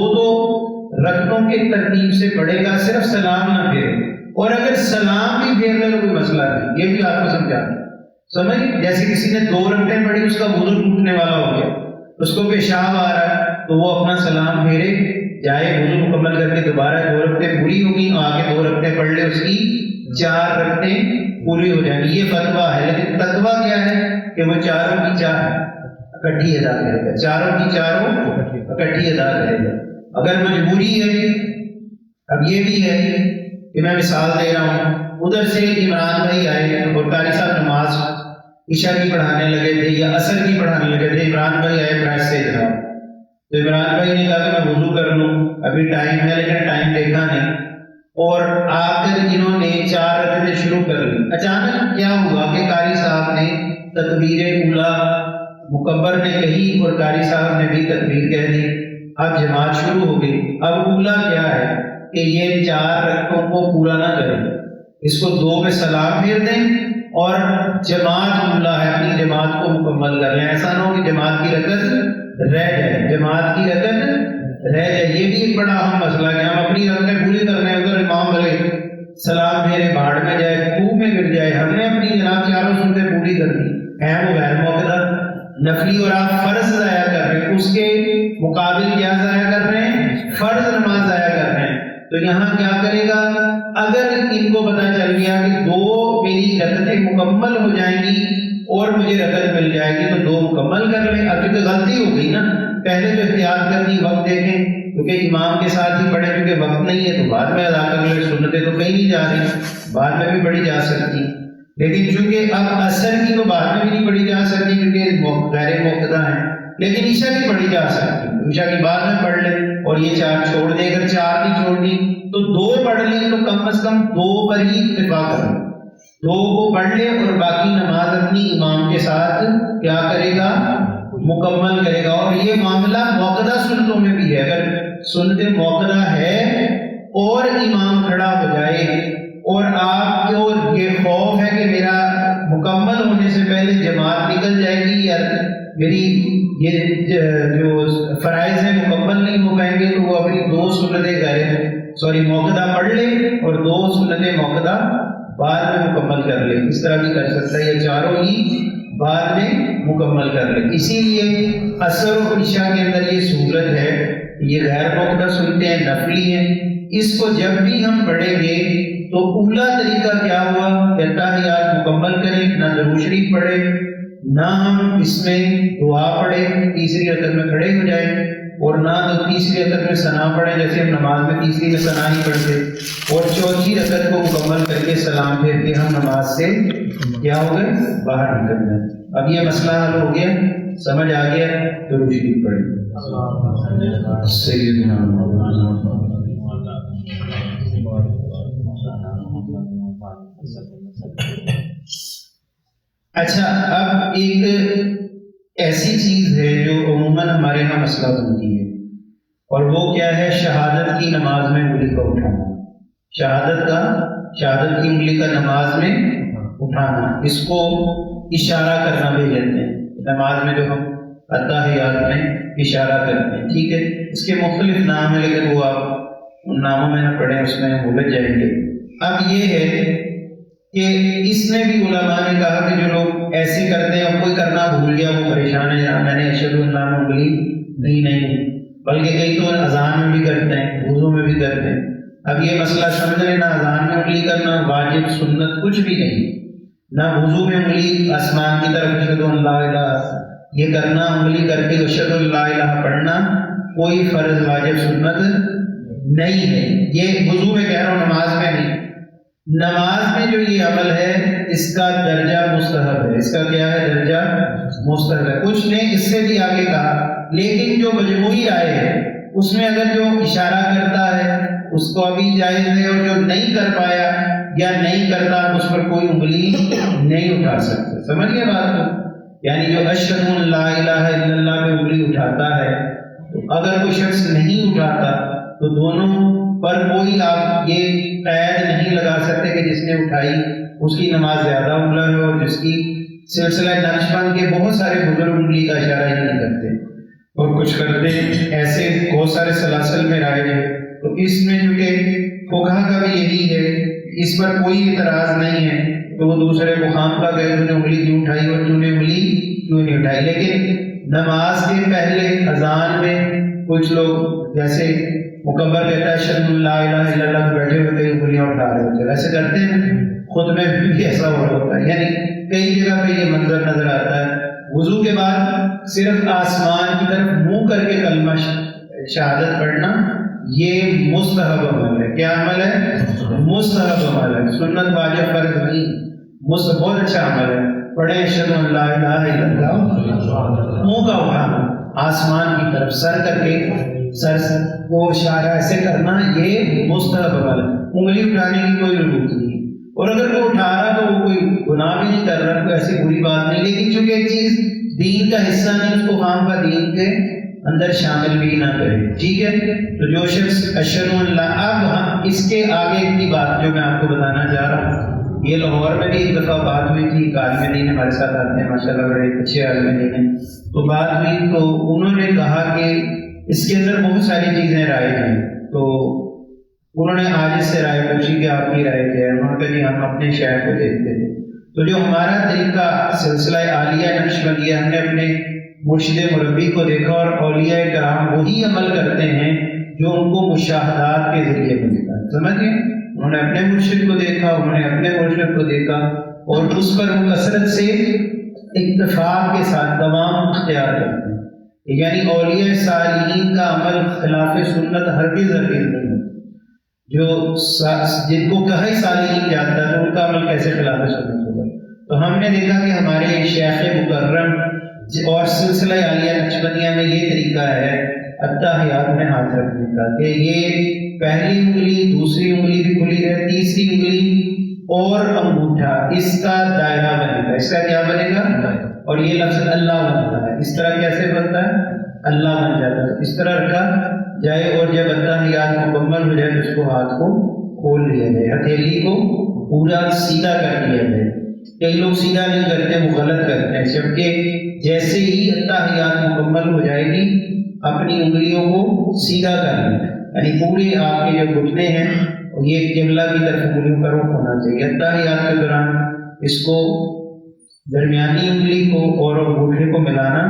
رکعتوں کے ترتیب سے پڑھے گا، صرف سلام نہ پھیرے، اور اگر سلام بھی پھیر لے تو کوئی مسئلہ نہیں، یہ بھی آپ کو سمجھانا سمجھ۔ جیسے کسی نے 2 رکعتیں پڑھی، اس کا وضو ٹوٹنے والا ہو گیا، اس کو پیشاب آ رہا ہے، تو وہ اپنا سلام پھیرے جائے، وضو مکمل کر کے دوبارہ 2 رکعتیں پوری ہوگی، آگے 2 رکعتیں پڑھ لے، اس کی 4 رکعتیں پوری ہو جائیں گی۔ یہ فتویٰ ہے، لیکن تقویٰ کیا ہے کہ وہ 4 کی 4 اکٹھی ادا کرے گا، 4 کی 4 اکٹھی ادا کرے گا۔ اگر مجبوری ہے، اب یہ بھی ہے کہ میں مثال دے رہا ہوں، ادھر سے عمران بھائی آئے اور قاری صاحب نماز عشاء کی پڑھانے لگے تھے یا عصر کی پڑھانے لگے تھے، عمران بھائی آئے پریس سے جناب، تو عمران بھائی نے کہا کہ میں وضو کر لوں، ابھی ٹائم ہے، لیکن ٹائم دیکھا نہیں، اور آ کر انہوں نے 4 رکعتیں شروع کر لی۔ اچانک کیا ہوا کہ قاری صاحب نے تکبیر اولا مکبر نے کہی اور قاری صاحب نے بھی تکبیر کہہ دی، اب جماعت شروع ہو گئی۔ اب اولا کیا ہے کہ یہ 4 رکعتوں کو پورا نہ کریں، اس کو 2 پہ سلام پھیر دیں، اور جماعت اولا ہے، اپنی جماعت کو مکمل کر لیں، ایسا نہ ہو کہ جماعت کی رکعت رہ جائے، جماعت کی رکعت رہ جائے۔ یہ بھی ایک بڑا اہم مسئلہ ہے کہ ہم اپنی رکعتیں پوری کر رہے ہیں، ادھر امام بھلے سلام پھیرے بھاڑ میں جائے، خوہ میں گر جائے، ہم نے اپنی جناب 4 سنتیں پوری کر دی ہیں، وہ غیر موقدہ نفلی، اور آپ فرض ضائع کر رہے ہیں، اس کے مقابل کیا ضائع کر رہے ہیں؟ فرض نماز ضائع کر رہے ہیں۔ تو یہاں کیا کرے گا؟ اگر ان کو پتہ چل گیا کہ 2 میری رکعتیں مکمل ہو جائیں گی اور مجھے رکعت مل جائے گی، تو 2 مکمل کر لیں۔ اب تو غلطی ہو گئی نا، پہلے تو احتیاط کرنی، وقت دیکھیں، کیونکہ امام کے ساتھ ہی پڑھے، کیونکہ وقت نہیں ہے تو بعد میں ادا کر لیں، سنتیں تو کہیں نہیں جا رہی، بعد میں بھی پڑھی جا سکتی، لیکن چونکہ اب عصر کی تو بعد میں بھی نہیں پڑھی جا سکتی کیونکہ غیر موقدہ ہیں، لیکن عشاء کی پڑھی جا سکتی، عشاء کی بعد میں پڑھ لیں، اور یہ 4 چھوڑ دیں، اگر 4 نہیں چھوڑنی تو 2 پڑھ لی، تو کم از کم 2 پر ہی اتفاق کریں، 2 کو پڑھ لے اور باقی نماز اپنی امام کے ساتھ کیا کرے گا؟ مکمل کرے گا۔ اور یہ معاملہ موقدہ سنتوں میں بھی ہے، اگر سنت موقدہ ہے اور امام کھڑا ہو جائے اور آپ کو یہ خوف ہے کہ میرا مکمل ہونے سے پہلے جماعت نکل جائے گی یا میری یہ جو فرائض ہیں مکمل نہیں ہو پائیں گے، تو وہ اپنی 2 سنتیں موقدہ پڑھ لے اور 2 سنتیں موقدہ بعد میں مکمل کر لے، اس طرح بھی کر سکتا ہے، یہ 4 ہی بعد میں مکمل کر لے۔ اسی لیے عصر و عشاء کے اندر یہ صورت ہے، یہ غیر موقدہ سنتے ہیں، نفلی ہیں، اس کو جب بھی ہم پڑھیں گے تو اولا طریقہ کیا ہوا کہ تحیات مکمل کریں، نہ درود شریف پڑھیں، نہ ہم اس میں دعا پڑھیں، تیسری رکعت میں کھڑے ہو جائیں، اور نہ تو تیسری رکعت میں ثنا پڑھیں جیسے ہم نماز میں تیسری میں ثنا نہیں پڑھتے، اور چوتھی رکعت کو مکمل کر کے سلام پھیر کے ہم نماز سے کیا ہو گئے؟ باہر نکل جائیں۔ اب یہ مسئلہ حل ہو گیا، سمجھ آ گیا، درود شریف پڑھیں۔ سیدنا اچھا، اب ایک ایسی چیز ہے جو عموماً ہمارے یہاں مسئلہ بنتی ہے، اور وہ کیا ہے؟ شہادت کی نماز میں انگلی کا اٹھانا، شہادت کی انگلی کا نماز میں اٹھانا، اس کو اشارہ کرنا بھی کہتے ہیں، نماز میں جو ہم التحیات میں اشارہ کرتے ہیں، ٹھیک ہے، اس کے مختلف نام ہیں، لیکن وہ آپ ان ناموں میں نہ پڑھیں، اس میں بھول جائیں گے۔ اب یہ ہے کہ اس میں بھی علماء نے کہا کہ جو لوگ ایسے کرتے ہیں، کوئی کرنا بھول گیا، وہ پریشان ہے، میں نے اشہد ان لا میں انگلی دی نہیں، بلکہ کئی تو اذان میں بھی کرتے ہیں، وضو میں بھی کرتے ہیں۔ اب یہ مسئلہ سمجھ لینا، اذان میں انگلی کرنا واجب سنت کچھ بھی نہیں، نہ وضو میں انگلی آسمان کی طرف اشہد ان لا الہ یہ کرنا، انگلی کر کے اشہد ان لا الہ پڑھنا کوئی فرض واجب سنت نہیں ہے، یہ وضو میں کہہ رہا ہوں، نماز میں نہیں۔ نماز میں جو یہ عمل ہے اس کا درجہ مستحب ہے. اس کا کیا ہے؟ درجہ مستحب ہے. کچھ نے اس سے بھی آگے کہا، لیکن جو مجموعی رائے ہے اس میں اگر جو اشارہ کرتا ہے اس کو ابھی جائز ہے، اور جو نہیں کر پایا یا نہیں کرتا اس پر کوئی انگلی نہیں اٹھا سکتے. سمجھ گئے بات کو؟ یعنی جو اشہد ان لا الہ الا اللہ پہ انگلی اٹھاتا ہے، تو اگر کوئی شخص نہیں اٹھاتا تو دونوں پر کوئی آپ یہ قید نہیں لگا سکتے کہ جس نے اٹھائی اس کی نماز زیادہ اولا ہے، اور جس کی سلسلہ نقش بند کے بہت سارے بزرگ انگلی کا اشارہ ہی نہیں کرتے اور کچھ کرتے ایسے بہت سارے سلاسل میں رائے ہیں. تو اس میں چونکہ فقہا کا بھی یہی ہے، اس پر کوئی اعتراض نہیں ہے، تو وہ دوسرے کو خام کا کہ تم نے انگلی کیوں اٹھائی اور تم نے انگلی کیوں نہیں اٹھائی. لیکن نماز کے پہلے اذان میں کچھ لوگ جیسے مکبر کہتا ہے اشہد ان لا الہ الا اللہ، بیٹھے ہوئے کئی انگلیاں اٹھا رہے ہوتے ہیں، ایسے کرتے ہیں. خود میں بھی ایسا ہو رہا ہوتا ہے، یعنی کئی جگہ پہ یہ منظر نظر آتا ہے. وضو کے بعد صرف آسمان کی طرف منہ کر کے کلمہ شہادت پڑھنا یہ مستحب عمل ہے. کیا عمل ہے؟ مستحب عمل ہے. سنت واجب فرض نہیں، مستحب بہت اچھا عمل ہے. پڑھیں اشہد ان لا الہ الا اللہ، منہ کا اٹھانا آسمان کی طرف سر کر کے سر کو اشارہ ایسے کرنا یہ مستحب عمل ہے. انگلی اٹھانے کی کوئی ضرورت نہیں، اور اگر وہ اٹھا رہا تو وہ کوئی گناہ بھی نہیں کر رہا، کوئی ایسی بری بات نہیں. لیکن چونکہ ایک چیز دین کا حصہ نہیں، اس کو خام کا دین کے اندر شامل بھی نہ کرے. ٹھیک ہے؟ تو جو شخص اشہد ان لا، اب اس کے آگے کی بات جو میں آپ کو بتانا چاہ رہا ہوں، یہ لاہور میں بھی ایک دفعہ بات ہوئی تھی. ایک عالم دین ہمارے ساتھ آتے ہیں ماشاء اللہ، بڑے اچھے عالم دین ہیں. تو بات ہوئی تو انہوں نے کہا کہ اس کے اندر بہت ساری چیزیں رائے ہیں. تو انہوں نے آج سے رائے پوچھی کہ آپ کی رائے کیا ہے. انہوں نے کہا جی ہم اپنے شہر کو دیکھتے تھے، تو جو ہمارا طریقہ سلسلہ عالیہ نقش بندی، ہم نے اپنے مرشد مربی کو دیکھا، اور اولیاء کرام وہی عمل کرتے ہیں جو ان کو مشاہدات کے ذریعے ملتا ہے. سمجھے؟ انہوں نے اپنے مرشد کو دیکھا، انہوں نے اپنے مرشد کو دیکھا، اور اس پر وہ کثرت سے اتفاق کے ساتھ دوام اختیار کرتے ہیں. یعنی اولیاء صالحین کا عمل خلاف سنت ہرگز نہیں ہوتا. جو جن کو کہا صالحین جاتا ہے تو ان کا عمل کیسے خلاف سنت ہوگا؟ تو ہم نے دیکھا کہ ہمارے شیخ مکرم اور سلسلہ عالیہ نقشبندیہ میں یہ طریقہ ہے التحیات میں ہاتھ رکھنے کا، کہ یہ پہلی انگلی، دوسری انگلی بھی کھلی ہے، تیسری انگلی اور انگوٹھا، اس کا دائرہ بنے گا. اس کا کیا بنے گا؟ اور یہ لفظ اللہ بنتا ہے. اس طرح کیسے بنتا ہے؟ اللہ بن جاتا ہے. تو اس طرح رکھا جائے، اور جب التحیات مکمل ہو جائے تو اس کو ہاتھ کو کھول لیا جائے، ہتھیلی کو پورا سیدھا کر دیا جائے. کئی لوگ سیدھا نہیں کرتے، وہ غلط کرتے ہیں. جبکہ جیسے ہی التحیات مکمل ہو جائے گی اپنی انگلیوں کو سیدھا کر لیں، یعنی پورے آپ کے جو گھٹنے ہیں یہ قبلہ کی طرف انگلیوں کا رخ ہونا چاہیے. التحیات کے دوران اس کو درمیانی انگلی کو اور انگوٹھے کو ملانا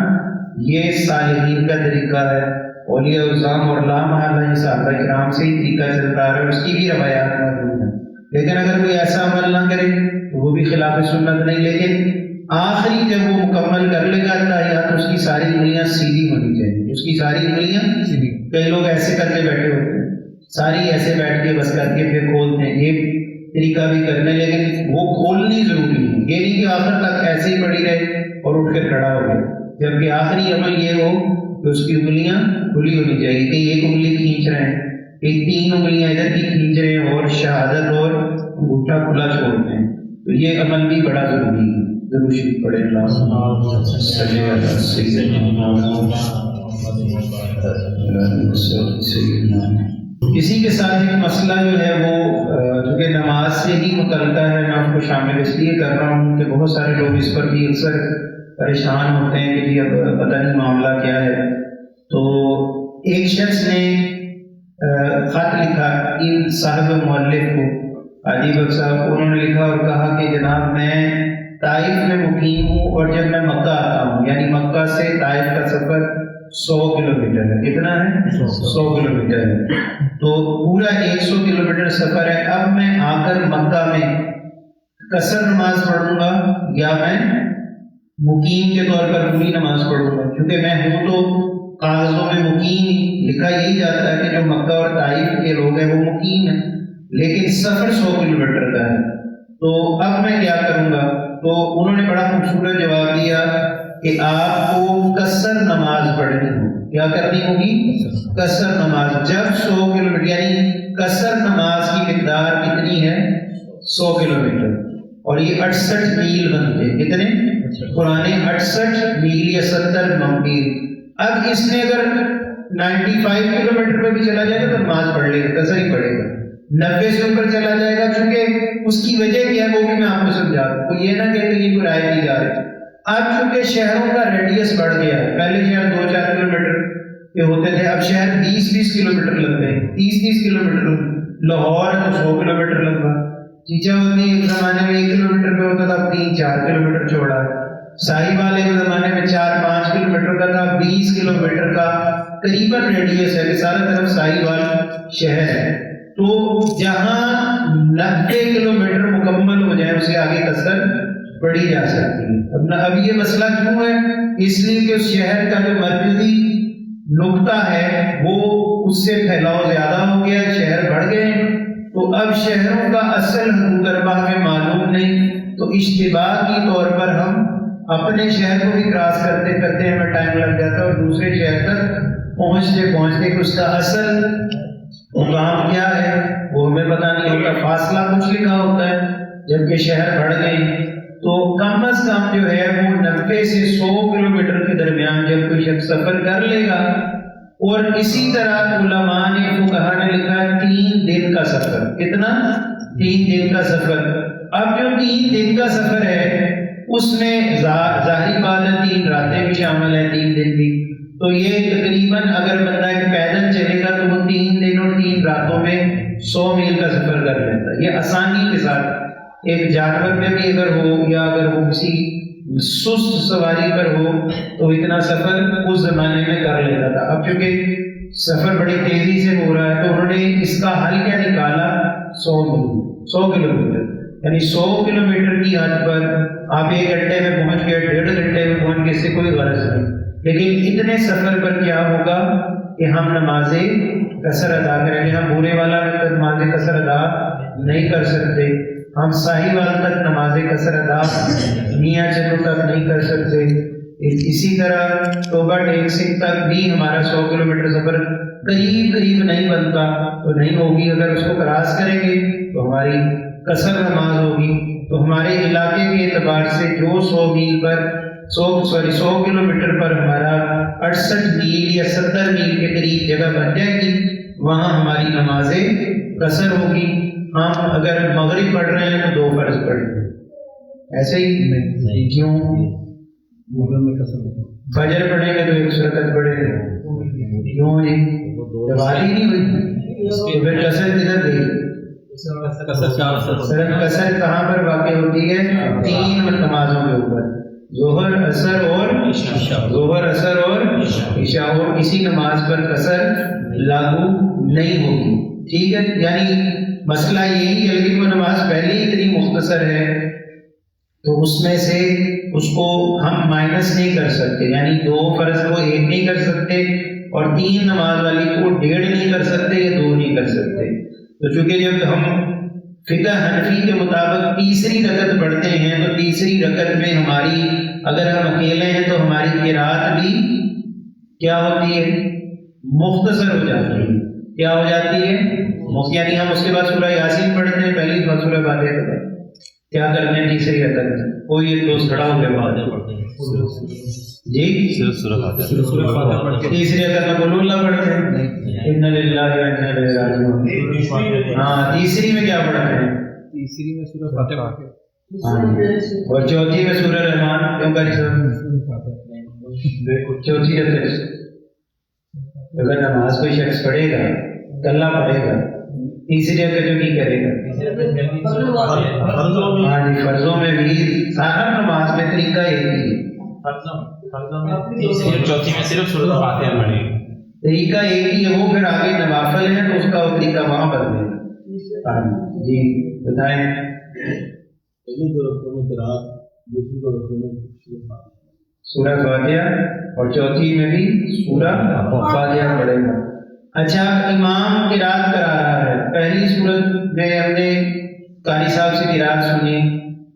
یہ صالحین کا طریقہ ہے. اولیاء الزام اور لامحالہ صحابہ کرام سے ہی طریقہ چلتا ہے، اور اس کی بھی روایات موجود ہیں. لیکن اگر کوئی ایسا عمل نہ کرے تو وہ بھی خلاف سنت نہیں. لیکن آخری جب وہ مکمل کر لے گا التحیات، اس کی ساری انگلیاں سیدھی ہونی چاہیے. اس کی ساری انگلیاں سیدھی. کئی لوگ ایسے کر کے بیٹھے ہوتے ہیں، ساری ایسے بیٹھ کے بس کر کے پھر کھولتے ہیں. یہ طریقہ بھی کرنے، لیکن وہ کھولنی ضروری ہے. یہ نہیں کہ آخر تک ایسے ہی پڑی رہے اور اٹھ کے کھڑا ہو گئے. جبکہ آخری عمل یہ ہو کہ اس کی انگلیاں کھلی ہونی چاہیے. کہ ایک انگلی کھینچ رہے ہیں، کہ تین انگلیاں ادھر کی کھینچ رہے ہیں، اور شہادت اور انگوٹھا کھلا چھوڑتے ہیں. تو یہ عمل بھی بڑا ضروری ہے. ضرور شریف پڑھے. اسی کے ساتھ ایک مسئلہ جو ہے وہ چونکہ نماز سے ہی متعلقہ ہے، میں آپ کو شامل اس لیے کر رہا ہوں کہ بہت سارے لوگ اس پر بھی اکثر پریشان ہوتے ہیں کہ اب پتہ نہیں معاملہ کیا ہے. تو ایک شخص نے خط لکھا ان صاحب مؤلف کو، حاجی بخش صاحب. انہوں نے لکھا اور کہا کہ جناب میں طائف میں مقیم ہوں، اور جب میں مکہ آتا ہوں، یعنی مکہ سے طائف کا سفر 100 کلومیٹر ہے. کتنا ہے؟ 100 کلومیٹر ہے. تو پورا 100 کلومیٹر سفر ہے. اب میں آ کر مکہ میں قصر نماز پڑھوں گا یا میں مقیم کے طور پر پوری نماز پڑھوں گا؟ کیونکہ میں ہوں تو کاغذوں میں مقیم لکھا یہی جاتا ہے کہ جو مکہ اور طائف کے لوگ ہیں وہ مقیم ہیں. لیکن سفر 100 کلومیٹر کا ہے، تو اب میں کیا کروں گا؟ تو انہوں نے بڑا خوبصورت جواب دیا کہ آپ کو قصر نماز پڑھنی ہوگی۔ کیا کرنی ہوگی؟ قصر نماز۔ جب 100 کلومیٹر، یعنی قصر نماز کی مقدار کتنی ہے؟ 100 کلومیٹر، اور یہ 68 میل بنتے ہیں۔ کتنے؟ پرانے 68 میل یا 70 میل۔ اب اس نے اگر 95 کلومیٹر پہ بھی چلا جائے گا تو نماز پڑھ لے گا، قصر ہی پڑھے گا۔ 90 سے اوپر چلا جائے گا، چونکہ اس کی وجہ کیا ہے وہ بھی میں آپ کو سمجھا دوں، تو یہ نہ کہ یہ کوئی رائے دی جا رہی۔ اب چونکہ شہروں کا ریڈیس بڑھ گیا ہے، پہلے شہر 2-4 کلومیٹر کے ہوتے تھے، اب شہر 20-20 کلومیٹر لگتے ہیں، 30-30 کلومیٹر۔ لاہور ہے تو 100 کلومیٹر لمبا، چیچا ہوتی ایک زمانے میں 1 کلومیٹر پہ ہوتا تھا، اب 3-4 کلومیٹر چوڑا ہے۔ صاحب ایک زمانے میں 4-5 کلومیٹر کا تھا، 20 کلومیٹر کا قریباً ریڈیس ہے کہ سارا طرف صاحب شہر ہے۔ تو جہاں 90 کلومیٹر مکمل ہو جائے اس سے آگے قصر پڑھی جا سکتی ہے۔ اب یہ مسئلہ کیوں ہے؟ اس لیے کہ اس شہر کا جو مرکزی نقطہ ہے وہ اس سے پھیلاؤ زیادہ ہو گیا، شہر بڑھ گئے ہیں، تو اب شہروں کا اصل حدود اربع میں معلوم نہیں، تو اشتباہی طور پر ہم اپنے شہر کو بھی کراس کرتے کرتے ہمیں ٹائم لگ جاتا ہے، اور دوسرے شہر تک پہنچتے کہ اس کا اصل مقام کیا ہے وہ ہمیں پتہ نہیں ہوتا، فاصلہ کچھ لکھا ہوتا ہے، جبکہ شہر بڑھ گئے۔ تو کم از کم جو ہے وہ 90 سے 100 کلومیٹر کے درمیان جب کوئی شخص سفر کر لے گا، اور اسی طرح علماء نے فقہا نے لکھا ہے 3 دن کا سفر۔ کتنا؟ 3 دن کا سفر۔ اب جو 3 دن کا سفر ہے اس میں ظاہری بات ہے 3 راتیں بھی شامل ہیں، 3 دن بھی، تو یہ تقریباً اگر بندہ ایک پیدل چلے گا تو وہ 3 دن اور 3 راتوں میں 100 میل کا سفر کر لیتا ہے۔ یہ آسانی کے ساتھ ایک جانور میں بھی اگر ہو یا اگر وہ کسی سست سواری پر ہو تو اتنا سفر اس زمانے میں کر لیتا تھا۔ اب چونکہ سفر بڑی تیزی سے ہو رہا ہے تو انہوں نے اس کا حل کیا نکالا؟ 100 کلومیٹر، یعنی 100 کلومیٹر کی حد پر آپ 1 گھنٹے میں پہنچ گئے، 1.5 گھنٹے میں پہنچ گئے، اس سے کوئی غرض نہیں۔ لیکن اتنے سفر پر کیا ہوگا کہ ہم نماز قصر ادا کریں گے۔ ہم بورے والا نماز قصر ادا نہیں کر سکتے، ہم ساہیوال تک نماز قصر ادا میاں چلو تک نہیں کر سکتے، اسی طرح توبہ ٹیک سنگھ تک بھی ہمارا 100 کلومیٹر سفر قریب نہیں بنتا، تو نہیں ہوگی۔ اگر اس کو کراس کریں گے تو ہماری قصر نماز ہوگی۔ تو ہمارے علاقے کے اعتبار سے جو 100 کلومیٹر پر ہمارا 68 میل یا 70 میل کے قریب جگہ بن جائے گی، وہاں ہماری نماز قصر ہوگی۔ ہم اگر مغرب پڑھ رہے ہیں تو 2 فرض پڑھیں گے، ایسے ہی کیوں؟ فجر پڑھیں گے تو 1 رکعت پڑھیں گے، کیوں جی؟ بات ہی نہیں ہوئی تو پھر قصر کدھر گئی؟ قصر کہاں پر واقع ہوتی ہے؟ 3 نمازوں کے اوپر، ظہر اثر اور عشاء، اور کسی نماز پر قصر لاگو نہیں ہوگی۔ ٹھیک ہے، یعنی مسئلہ یہی ہے کہ وہ نماز پہلے ہی اتنی مختصر ہے تو اس میں سے اس کو ہم مائنس نہیں کر سکتے، یعنی 2 فرض کو 1 نہیں کر سکتے، اور 3 نماز والی کو 1.5 نہیں کر سکتے یا 2 نہیں کر سکتے۔ تو چونکہ جب ہم فقہ حنفی کے مطابق تیسری رکعت پڑھتے ہیں تو تیسری رکعت میں ہماری، اگر ہم اکیلے ہیں تو ہماری قرات بھی کیا ہوتی ہے؟ مختصر ہو جاتی ہے۔ کیا ہو جاتی ہے؟ یعنی ہم اس کے بعد سورہ یاسین پڑھتے ہیں، پہلی سورہ فاتحہ کے بعد کیا کرتے ہیں؟ تیسری رکعت میں کوئی ایک دوست کھڑا ہو کے فاتحہ پڑھتے ہیں جی، سورہ فاتحہ تیسری رکعت میں قل اللہ پڑھتے ہیں، اِنَّ لِلَّهِ وَإِنَّا إِلَيْهِ رَاجِعُونَ۔ ہاں، تیسری میں کیا پڑھتے ہیں؟ تیسری میں سورہ فاتحہ، اور چوتھی میں سورہ رحمان۔ کیوں کری سب؟ چوتھی رکعت اگر نماز کوئی شخص پڑھے گا کلہ پڑھے گا، تیسری رکعت جو کی کرے گا؟ ہاں جی، فرضوں میں بھی ہر نماز میں طریقہ ایک ہی ہے، چوتھی میں صرف سورۃ فاتحہ پڑھے، طریقہ ایک ہی ہے، وہ پھر آگے نوافل ہے تو اس کا وہ طریقہ وہاں بدلے گا۔ جی بتائیں۔ پہلی 2 رکعتوں میں قرات، دوسری 2 رکعتوں میں سورہ فاتحہ، اور چوتھی میں بھی سورہ فاتحہ پڑھے گا۔ اچھا امام قرات کرا رہا ہے، پہلی صورت میں ہم نے قاری صاحب سے قرات سنی،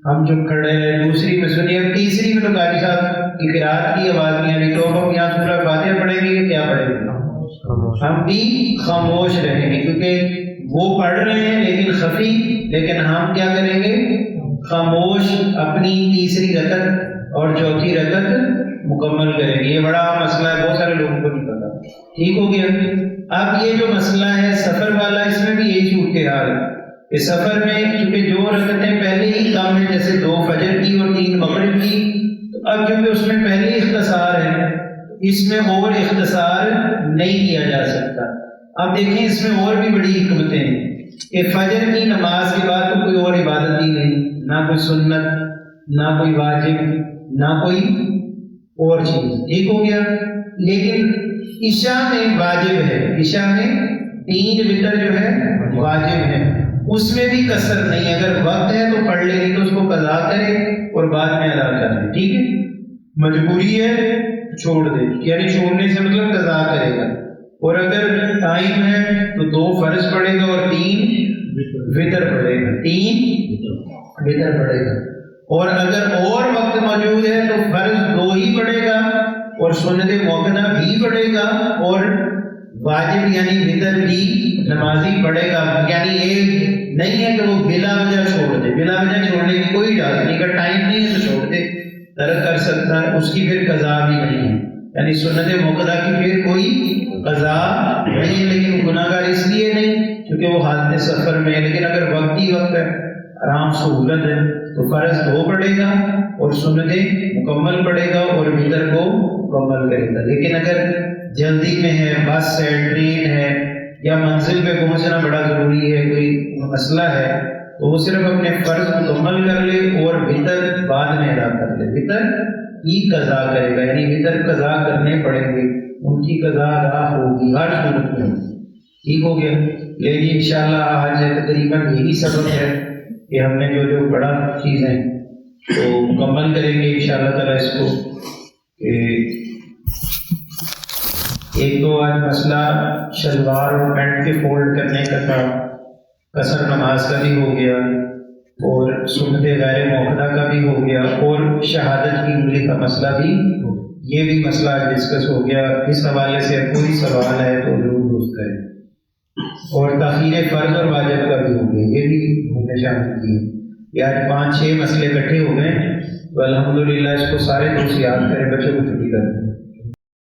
ہم چپ کھڑے ہیں، دوسری میں سنی، اب تیسری میں تو قاری صاحب کی قرات کی آواز نہیں آ رہی، تو ہم یہاں سورہ فاتحہ پڑھیں گے یا کیا پڑھیں گے؟ ہم بھی خاموش رہیں گے، کیونکہ وہ پڑھ رہے ہیں لیکن خفی، لیکن ہم کیا کریں گے؟ خاموش اپنی تیسری رکعت اور چوتھی رکعت مکمل کریں گے۔ یہ بڑا مسئلہ ہے، بہت سارے لوگوں کو نہیں پتا۔ ٹھیک ہو گیا؟ اب یہ جو مسئلہ ہے سفر والا، اس میں بھی یہی صورتحال ہے کہ سفر میں چونکہ جو رکعتیں پہلے ہی کم ہیں، جیسے 2 فجر کی اور 3 مغرب کی، تو اب چونکہ اس میں پہلے اختصار ہے، اس میں اور اختصار نہیں کیا جا سکتا۔ اب دیکھیں اس میں اور بھی بڑی حکمتیں ہیں کہ فجر کی نماز کے بعد تو کوئی اور عبادت ہی نہیں، نہ کوئی سنت، نہ کوئی واجب، نہ کوئی اور چیز۔ ٹھیک ہو گیا؟ لیکن عشاء میں واجب ہے، عشاء میں 3 وتر جو ہے واجب ہے، اس میں بھی قصر نہیں، اگر وقت ہے تو پڑھ لے، تو اس کو قضا کرے اور بعد میں ادا کر دے۔ ٹھیک ہے؟ مجبوری ہے چھوڑ دے، یعنی چھوڑنے سے مطلب قضا کرے گا، اور اگر ٹائم ہے تو 2 فرض پڑھے گا اور 3 وتر پڑھے گا، 3 وتر پڑھے گا، اور اگر اور وقت موجود ہے تو فرض 2 ہی پڑھے گا اور سنت موقدہ بھی پڑھے گا، اور واجب یعنی وتر بھی نمازی پڑھے گا۔ یعنی یہ نہیں ہے کہ وہ بلا وجہ چھوڑ دے، بلا وجہ چھوڑنے کی کوئی اجازت نہیں، اگر ٹائم نہیں ہے تو چھوڑ دے، ترک کر سکتا ہے، اس کی پھر قضا بھی نہیں ہے، یعنی سنت موقدہ کی پھر کوئی قضا نہیں ہے، لیکن گناہ گار اس لیے نہیں کیونکہ وہ حالت سفر میں ہے۔ لیکن اگر وقتی وقت ہے، آرام سہولت ہے، تو فرض 2 پڑھے گا اور سنتیں مکمل پڑھے گا اور وتر کو مکمل کرے گا۔ لیکن اگر جلدی میں ہے، بس ہے، ٹرین ہے، یا منزل پہ پہنچنا بڑا ضروری ہے، کوئی مسئلہ ہے، تو وہ صرف اپنے فرض مکمل کر لے اور وتر بعد میں ادا کر لے، وتر کی قضا کرے گا، یعنی وتر قضا کرنے پڑیں گے، ان کی قضا ادا ہوگی ہر صورت میں۔ ٹھیک ہو گیا؟ لیکن انشاءاللہ آج تقریباً یہی سبق ہے کہ ہم نے جو بڑا چیزیں تو مکمل کریں گے انشاءاللہ تعالیٰ اس کو۔ کہ ایک تو آج مسئلہ شلوار اور پینٹ کے فولڈ کرنے کا تھا، قصر نماز کا بھی ہو گیا، اور سنت غیر موقدہ کا بھی ہو گیا، اور شہادت کی انگلی کا مسئلہ بھی، یہ بھی مسئلہ ڈسکس ہو گیا۔ اس حوالے سے کوئی سوال ہے تو ضرور درست کریں، اور تاخیر فرض اور واجب کا بھی ہو گیا، یہ بھی ہم نے شامل کیا۔ یہ آج 5-6 مسئلے اکٹھے ہو گئے، تو الحمدللہ اس کو سارے دوست یاد کریں، بچوں کو چھٹی کر دیں۔